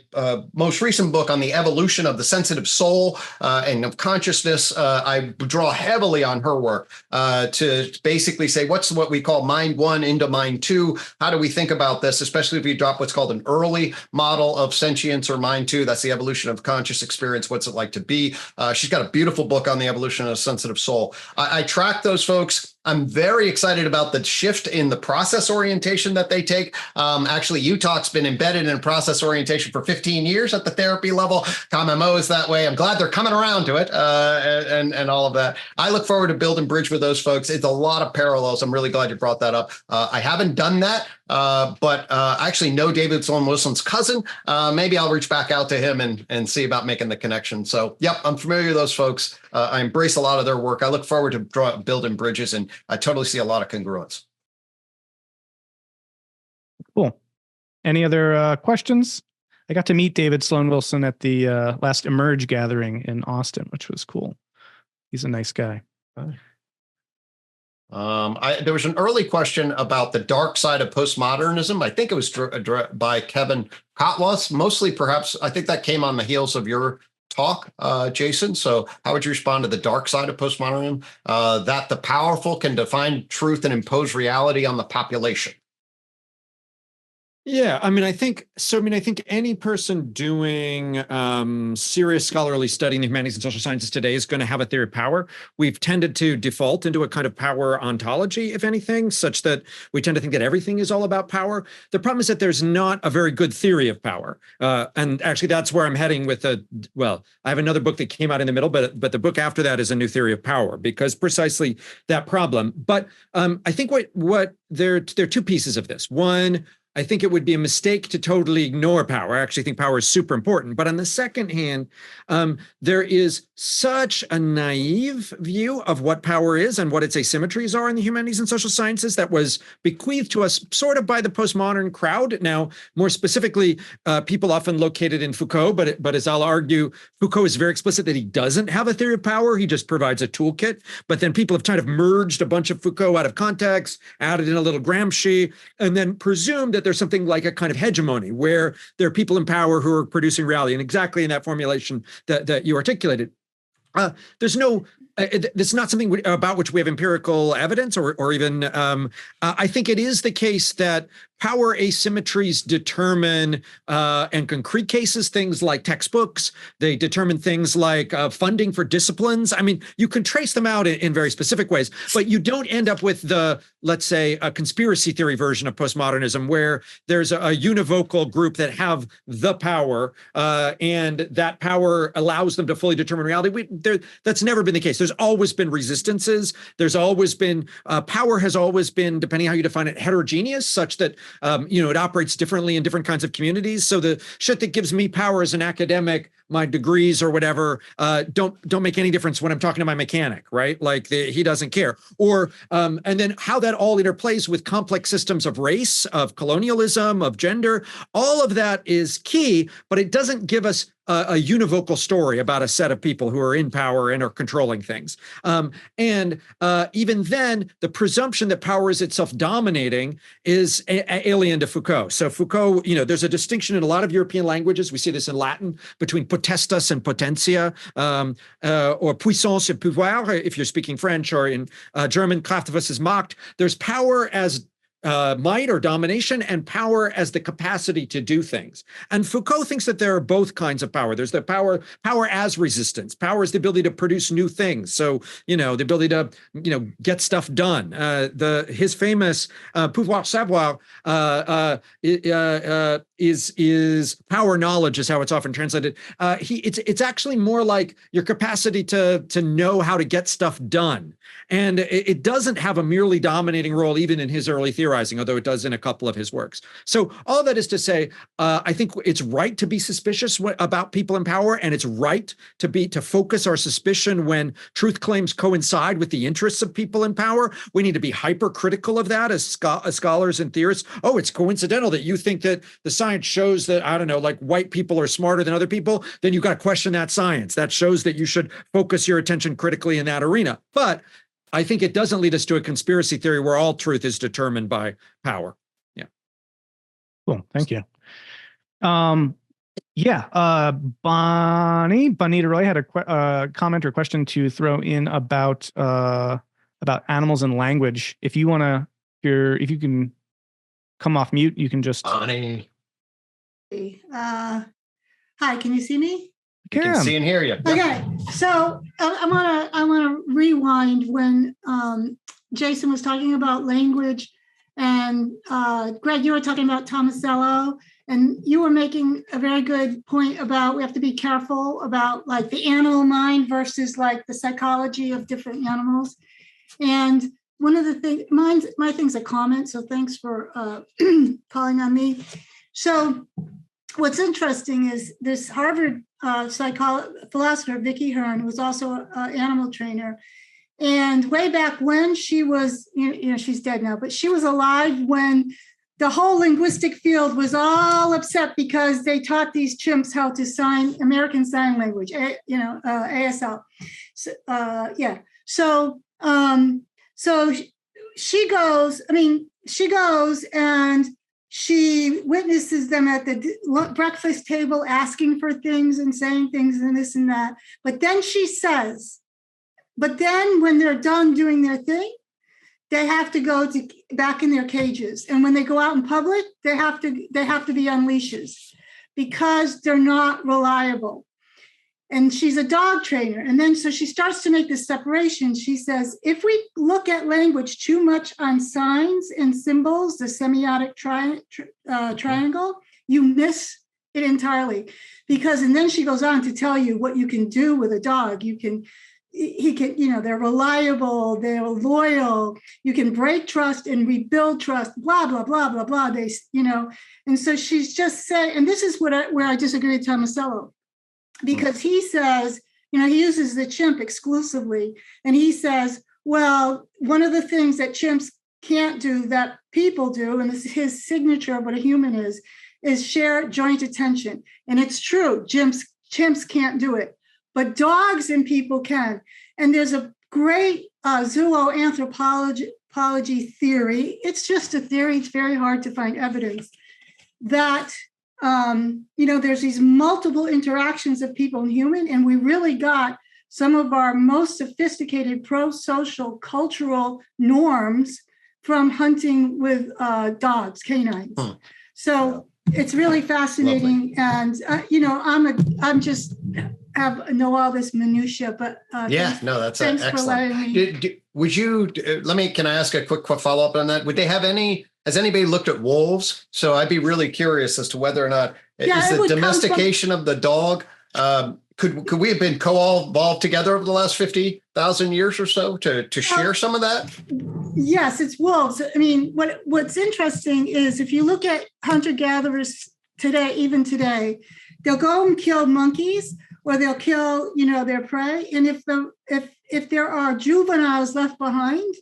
A: most recent book on the evolution of the sensitive soul and of consciousness, I draw heavily on her work to basically say, what's what we call mind one into mind two? How do we think about this, especially if you drop what's called an early model of sentience or mind two? That's the evolution of conscious experience. What's it like to be? She's got a beautiful book on the evolution of sensitive soul. I track those folks. I'm very excited about the shift in the process orientation that they take. Actually, UTOK's been embedded in process orientation for 15 years at the therapy level. COM-MO is that way. I'm glad they're coming around to it and all of that. I look forward to building bridge with those folks. It's a lot of parallels. I'm really glad you brought that up. I haven't done that, but I actually know David Sloan Wilson's cousin. Maybe I'll reach back out to him and see about making the connection. So, yep, I'm familiar with those folks. I embrace a lot of their work. I look forward to building bridges, and I totally see a lot of congruence.
B: Cool. Any other questions? I got to meet David Sloan Wilson at the last Emerge gathering in Austin, which was cool. He's a nice guy.
A: There was an early question about the dark side of postmodernism. I think it was by Kevin Kotwas, mostly perhaps. I think that came on the heels of your talk, Jason. So how would you respond to the dark side of postmodernism? That the powerful can define truth and impose reality on the population.
C: Yeah, I think any person doing serious scholarly study in the humanities and social sciences today is going to have a theory of power. We've tended to default into a kind of power ontology, if anything, such that we tend to think that everything is all about power. The problem is that there's not a very good theory of power. And actually, that's where I'm heading with I have another book that came out in the middle, but the book after that is a new theory of power, because precisely that problem. But I think what there are two pieces of this. One, I think it would be a mistake to totally ignore power. I actually think power is super important. But on the second hand, there is such a naive view of what power is and what its asymmetries are in the humanities and social sciences that was bequeathed to us sort of by the postmodern crowd. Now, more specifically, people often located in Foucault, but as I'll argue, Foucault is very explicit that he doesn't have a theory of power. He just provides a toolkit. But then people have kind of merged a bunch of Foucault out of context, added in a little Gramsci, and then presumed that there's something like a kind of hegemony where there are people in power who are producing reality, and exactly in that formulation that you articulated. There's no, it's not something about which we have empirical evidence or even, I think it is the case that power asymmetries determine, in concrete cases, things like textbooks. They determine things like funding for disciplines. I mean, you can trace them out in very specific ways, but you don't end up with the, let's say, a conspiracy theory version of postmodernism where there's a univocal group that have the power, and that power allows them to fully determine reality. That's never been the case. There's always been resistances. There's always been, power has always been, depending how you define it, heterogeneous, such that it operates differently in different kinds of communities. So the shit that gives me power as an academic, my degrees or whatever, don't make any difference when I'm talking to my mechanic, right? Like he doesn't care. Or and then how that all interplays with complex systems of race, of colonialism, of gender, all of that is key, but it doesn't give us a univocal story about a set of people who are in power and are controlling things. And even then, the presumption that power is itself dominating is alien to Foucault. So Foucault, there's a distinction in a lot of European languages. We see this in Latin between potestas and potentia, or puissance et pouvoir, if you're speaking French, or in German, Kraft versus Macht. There's power as might or domination, and power as the capacity to do things. And Foucault thinks that there are both kinds of power. There's the power as resistance. Power is the ability to produce new things. So, the ability to, get stuff done. His famous pouvoir savoir is power knowledge, is how it's often translated. It's actually more like your capacity to know how to get stuff done. And it doesn't have a merely dominating role even in his early theorizing, although it does in a couple of his works. So all that is to say, I think it's right to be suspicious about people in power, and it's right to focus our suspicion when truth claims coincide with the interests of people in power. We need to be hypercritical of that as scholars and theorists. Oh, it's coincidental that you think that the science shows that, I don't know, like white people are smarter than other people, then you've got to question that science. That shows that you should focus your attention critically in that arena. But I think it doesn't lead us to a conspiracy theory where all truth is determined by power. Yeah.
B: Cool. Thank you. Bonita Roy had a comment or question to throw in about animals and language. If you want to, if you can come off mute, you can just.
A: Bonnie.
G: Hi, can you see me?
A: I can see and hear you.
G: Okay, so I want to rewind when Jason was talking about language, and Greg, you were talking about Tomasello, and you were making a very good point about we have to be careful about like the animal mind versus like the psychology of different animals. And one of the things, my thing's a comment, so thanks for calling on me. So what's interesting is this Harvard philosopher, Vicky Hearn, who was also an animal trainer. And way back when she was, she's dead now, but she was alive when the whole linguistic field was all upset because they taught these chimps how to sign American Sign Language, ASL. So she goes and she witnesses them at the breakfast table asking for things and saying things and this and that. But then she says, but then when they're done doing their thing, they have to go back in their cages. And when they go out in public, they have to be on leashes because they're not reliable. And she's a dog trainer. And then so she starts to make this separation. She says, if we look at language too much on signs and symbols, the semiotic triangle, you miss it entirely. And then she goes on to tell you what you can do with a dog. They're reliable, they're loyal, you can break trust and rebuild trust, blah, blah, blah, blah, blah. And so she's just saying, and this is where I disagree with Tomasello, because he says, he uses the chimp exclusively. And he says, well, one of the things that chimps can't do that people do, and this is his signature of what a human is share joint attention. And it's true, chimps can't do it. But dogs and people can. And there's a great zooanthropology theory. It's just a theory. It's very hard to find evidence that, there's these multiple interactions of people and human. And we really got some of our most sophisticated pro-social cultural norms from hunting with dogs, canines. So it's really fascinating. Lovely. And, I'm just know all this minutia, but
A: that's
G: thanks
A: excellent.
G: For letting me.
A: Would you can I ask a quick follow-up on that? Would they have has anybody looked at wolves? So I'd be really curious as to whether or not is the domestication of the dog, could we have been co-evolved together over the last 50,000 years or so to share some of that?
G: Yes, it's wolves. I mean, what's interesting is if you look at hunter-gatherers today, even today, they'll go and kill monkeys, or they'll kill, their prey. And if there are juveniles left behind,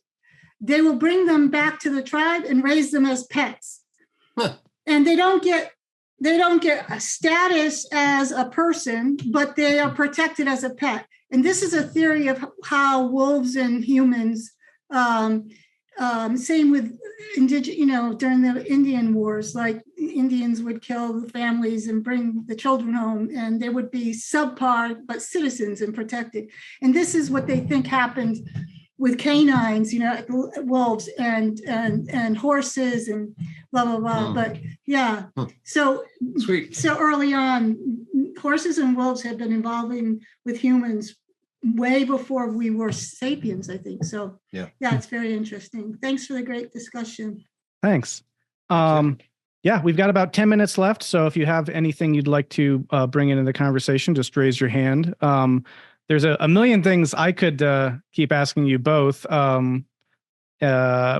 G: they will bring them back to the tribe and raise them as pets. Huh. And they don't get a status as a person, but they are protected as a pet. And this is a theory of how wolves and humans, same with during the Indian wars, like Indians would kill the families and bring the children home, and they would be subpar, but citizens and protected. And this is what they think happened with canines, wolves and horses and blah, blah, blah. But yeah, so sweet. So early on, horses and wolves had been evolving with humans way before we were sapiens, I think. So yeah, it's very interesting. Thanks for the great discussion.
B: Thanks. We've got about 10 minutes left. So if you have anything you'd like to bring into the conversation, just raise your hand. There's a million things I could keep asking you both,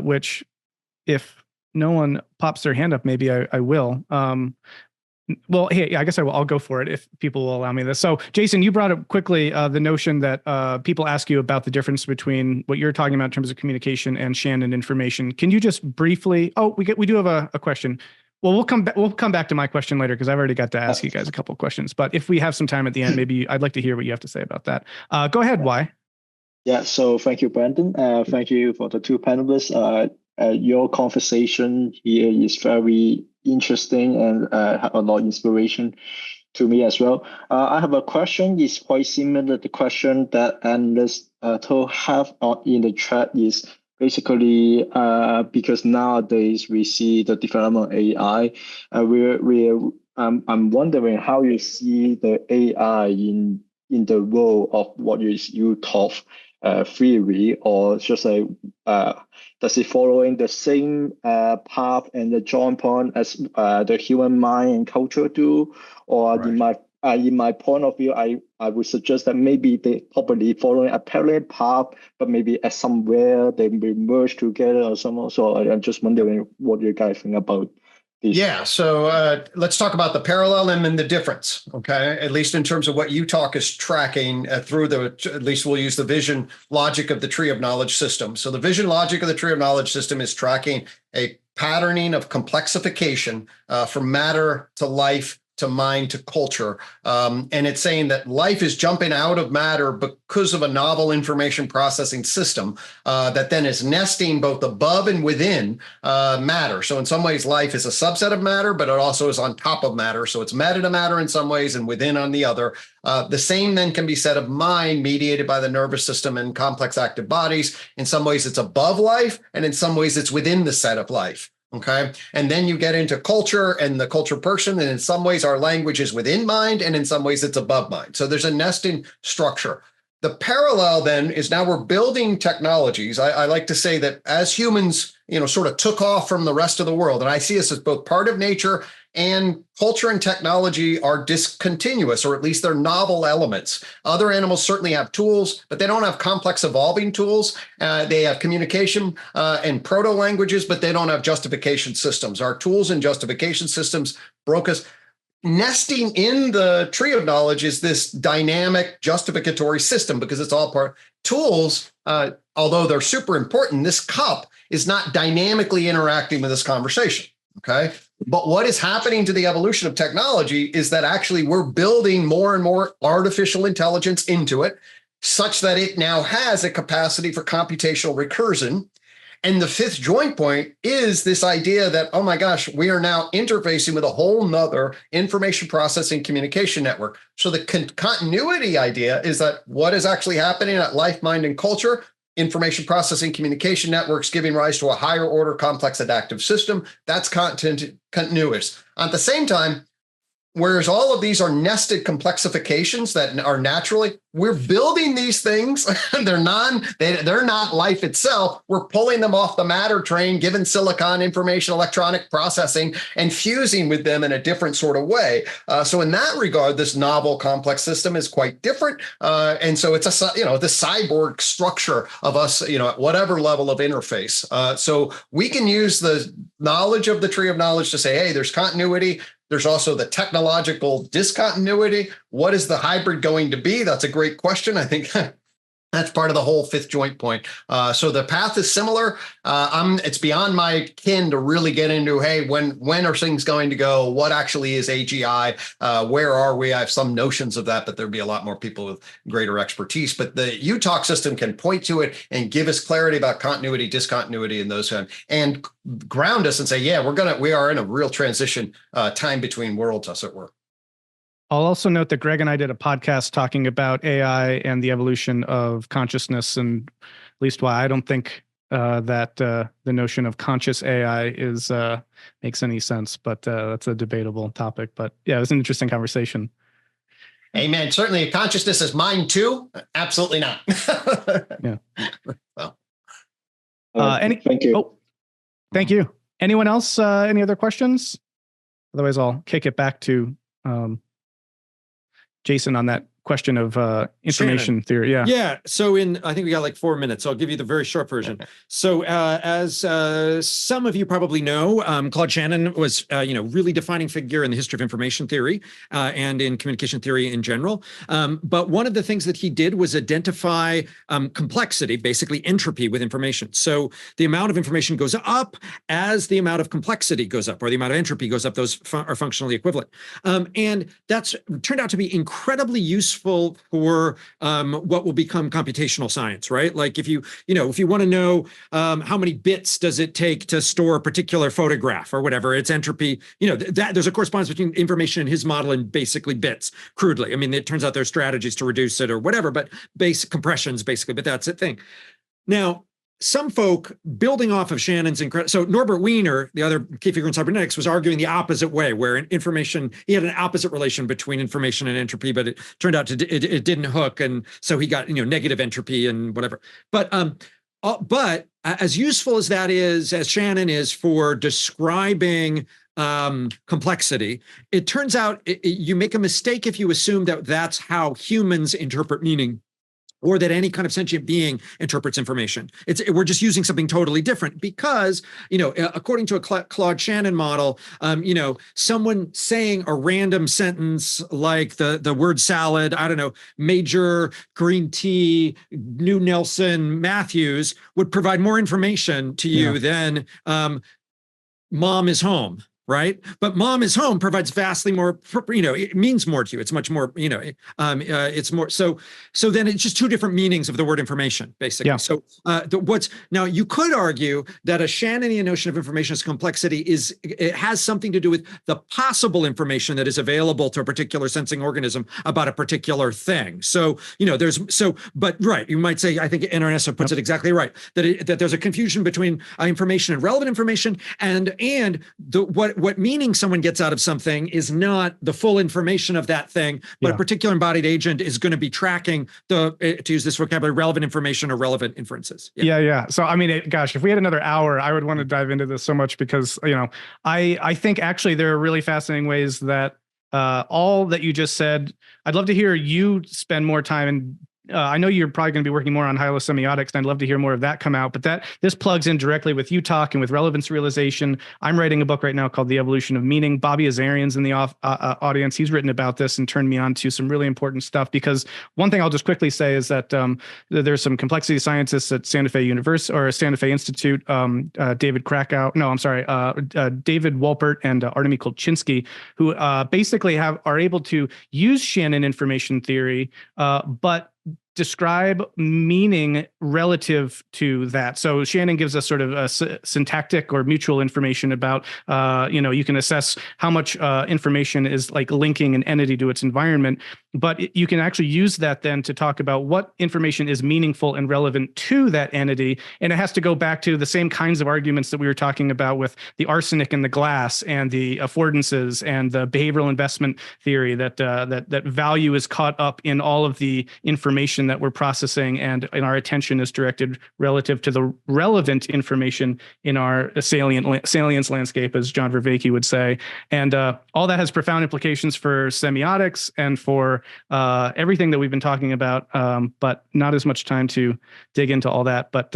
B: which if no one pops their hand up, maybe I will. Well, hey, I guess I will. I'll go for it if people will allow me this. So, Jason, you brought up quickly the notion that people ask you about the difference between what you're talking about in terms of communication and Shannon information. Can you just briefly? Oh, we do have a question. Well, we'll come back to my question later because I've already got to ask you guys a couple of questions. But if we have some time at the end, maybe I'd like to hear what you have to say about that. Go ahead, Y.
H: Yeah. So thank you, Brandon. Thank you for the two panelists. Your conversation here is very interesting and have a lot of inspiration to me as well. I have a question. It's quite similar to the question that analysts have in the chat. Is basically because nowadays we see the development of AI. I'm wondering how you see the AI in the role of what is UTOK theory, or just like does it following the same path and the joint point as the human mind and culture do? Or right. In my point of view, I would suggest that maybe they probably following a parallel path, but maybe at somewhere they will merge together or something. So I'm just wondering what you guys think about this.
A: Yeah, so let's talk about the parallel and then the difference, okay? At least in terms of what UTOK is tracking through at least we'll use the vision logic of the tree of knowledge system. So the vision logic of the tree of knowledge system is tracking a patterning of complexification from matter to life to mind to culture. And it's saying that life is jumping out of matter because of a novel information processing system that then is nesting both above and within matter. So in some ways, life is a subset of matter, but it also is on top of matter. So it's metamatter in some ways and within on the other. The same then can be said of mind, mediated by the nervous system and complex active bodies. In some ways, it's above life, and in some ways, it's within the set of life. Okay. And then you get into culture and the culture person. And in some ways, our language is within mind, and in some ways, it's above mind. So there's a nesting structure. The parallel then is now we're building technologies. I like to say that as humans, sort of took off from the rest of the world, and I see us as both part of nature and culture and technology are discontinuous, or at least they're novel elements. Other animals certainly have tools, but they don't have complex evolving tools. They have communication and proto-languages, but they don't have justification systems. Our tools and justification systems broke us. Nesting in the tree of knowledge is this dynamic justificatory system because it's all part. Tools, although they're super important, this cup is not dynamically interacting with this conversation. Okay. But what is happening to the evolution of technology is that actually we're building more and more artificial intelligence into it, such that it now has a capacity for computational recursion. And the fifth joint point is this idea that, oh my gosh, we are now interfacing with a whole nother information processing communication network. So the continuity idea is that what is actually happening at life, mind, and culture, information processing communication networks giving rise to a higher order complex adaptive system, that's continuous. At the same time, whereas all of these are nested complexifications that are naturally, we're building these things. They're not life itself. We're pulling them off the matter train, given silicon information, electronic processing, and fusing with them in a different sort of way. So in that regard, this novel complex system is quite different. And so it's the cyborg structure of us, at whatever level of interface. So we can use the knowledge of the tree of knowledge to say, hey, there's continuity. There's also the technological discontinuity. What is the hybrid going to be? That's a great question. I think that's part of the whole fifth joint point. So the path is similar. It's beyond my kin to really get into, hey, when are things going to go? What actually is AGI? Where are we? I have some notions of that, but there'd be a lot more people with greater expertise. But the UTOK system can point to it and give us clarity about continuity, discontinuity, and those and ground us and say, yeah, we are in a real transition time between worlds, as it were.
B: I'll also note that Gregg and I did a podcast talking about AI and the evolution of consciousness, and at least why I don't think that the notion of conscious AI makes any sense, but that's a debatable topic. But yeah, it was an interesting conversation.
A: Amen. Certainly, consciousness is mine too. Absolutely not.
B: Yeah.
A: Well.
H: Thank you.
B: Oh, thank you. Anyone else? Any other questions? Otherwise, I'll kick it back to Jason on that question of information theory.
C: Yeah. So I think we got like 4 minutes. So I'll give you the very short version. So as some of you probably know, Claude Shannon was, really defining figure in the history of information theory and in communication theory in general. But one of the things that he did was identify complexity, basically entropy with information. So the amount of information goes up as the amount of complexity goes up, or the amount of entropy goes up. Those are functionally equivalent. And that's turned out to be incredibly useful for what will become computational science, right? Like if you want to know how many bits does it take to store a particular photograph or whatever, it's entropy. There's a correspondence between information in his model and basically bits, crudely. I mean, it turns out there's strategies to reduce it or whatever, but basic compressions basically. But that's the thing. Now, some folk building off of Shannon's incredible. So Norbert Wiener, the other key figure in cybernetics, was arguing the opposite way, where he had an opposite relation between information and entropy, but it turned out it didn't hook, and so he got negative entropy and whatever. But as useful as that is, as Shannon is for describing complexity, it turns out you make a mistake if you assume that that's how humans interpret meaning, or that any kind of sentient being interprets information. We're just using something totally different because, according to a Claude Shannon model, someone saying a random sentence like the word salad, I don't know, Major, green tea, New Nelson, Matthews would provide more information to you than mom is home. right? But mom is home provides vastly more, it means more to you. It's much more, it's more. So then it's just two different meanings of the word information, basically.
B: Yeah.
C: So now you could argue that a Shannonian notion of information as complexity it has something to do with the possible information that is available to a particular sensing organism about a particular thing. So, but right, you might say, I think Ernesto puts it exactly right, that there's a confusion between information and relevant information, and what meaning someone gets out of something is not the full information of that thing, but a particular embodied agent is going to be tracking to use this vocabulary, relevant information or relevant inferences.
B: Yeah. So, I mean, gosh, if we had another hour, I would want to dive into this so much because, I think actually there are really fascinating ways that all that you just said, I'd love to hear you spend more time and I know you're probably going to be working more on hylosemiotics, and I'd love to hear more of that come out. But this plugs in directly with UTOK and with relevance realization. I'm writing a book right now called The Evolution of Meaning. Bobby Azarian's in the audience. He's written about this and turned me on to some really important stuff. Because one thing I'll just quickly say is that there's some complexity scientists at Santa Fe University or Santa Fe Institute, David Wolpert and Artemy Kolchinsky, who basically are able to use Shannon information theory, but describe meaning relative to that. So Shannon gives us sort of a syntactic or mutual information about, you can assess how much information is like linking an entity to its environment, but you can actually use that then to talk about what information is meaningful and relevant to that entity. And it has to go back to the same kinds of arguments that we were talking about with the arsenic in the glass and the affordances and the behavioral investment theory that value is caught up in all of the information that we're processing, and our attention is directed relative to the relevant information in our salience landscape, as John Vervaeke would say. And all that has profound implications for semiotics and for everything that we've been talking about, but not as much time to dig into all that. But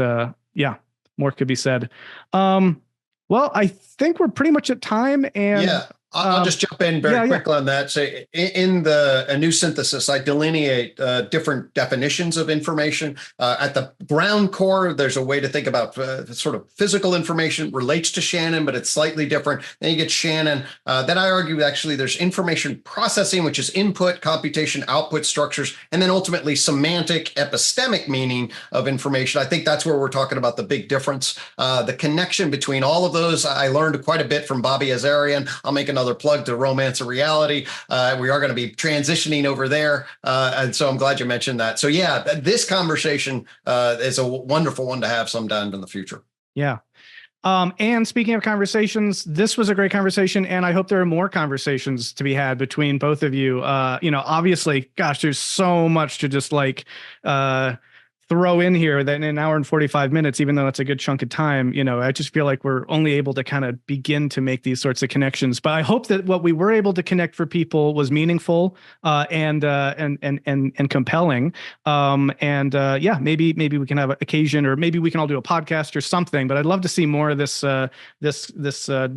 B: more could be said. Well, I think we're pretty much at time. And
A: I'll just jump in very quickly on that. So in a new synthesis, I delineate different definitions of information. At the ground core, there's a way to think about sort of physical information relates to Shannon, but it's slightly different. Then you get Shannon. Then I argue actually there's information processing, which is input, computation, output structures, and then ultimately semantic, epistemic meaning of information. I think that's where we're talking about the big difference. The connection between all of those, I learned quite a bit from Bobby Azarian. I'll make another plug to Romance of Reality. We are going to be transitioning over there. And so I'm glad you mentioned that. So this conversation is a wonderful one to have sometime in the future.
B: Yeah. And speaking of conversations, this was a great conversation, and I hope there are more conversations to be had between both of you. Obviously, gosh, there's so much to just throw in here that in an hour and 45 minutes, even though that's a good chunk of time, I just feel like we're only able to kind of begin to make these sorts of connections. But I hope that what we were able to connect for people was meaningful and compelling. Maybe we can have an occasion, or maybe we can all do a podcast or something. But I'd love to see more of this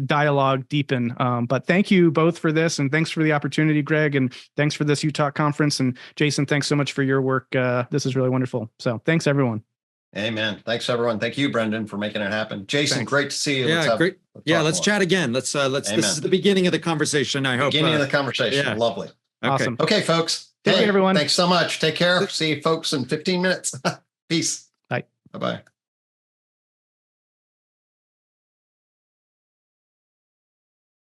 B: dialogue deepen. But thank you both for this, and thanks for the opportunity, Gregg, and thanks for this UTOK conference. And Jason, thanks so much for your work. This is really wonderful. So thanks, everyone.
A: Amen. Thanks, everyone. Thank you, Brendan, for making it happen. Jason,
B: thanks.
A: Great to see you.
C: Great. Let's chat again. Let's. This is the beginning of the conversation. I hope.
A: Beginning of the conversation. Lovely.
B: Awesome.
A: Okay, folks.
B: Take care, everyone.
A: Thanks so much. Take care. See you folks in 15 minutes. Peace.
B: Bye.
A: Bye-bye.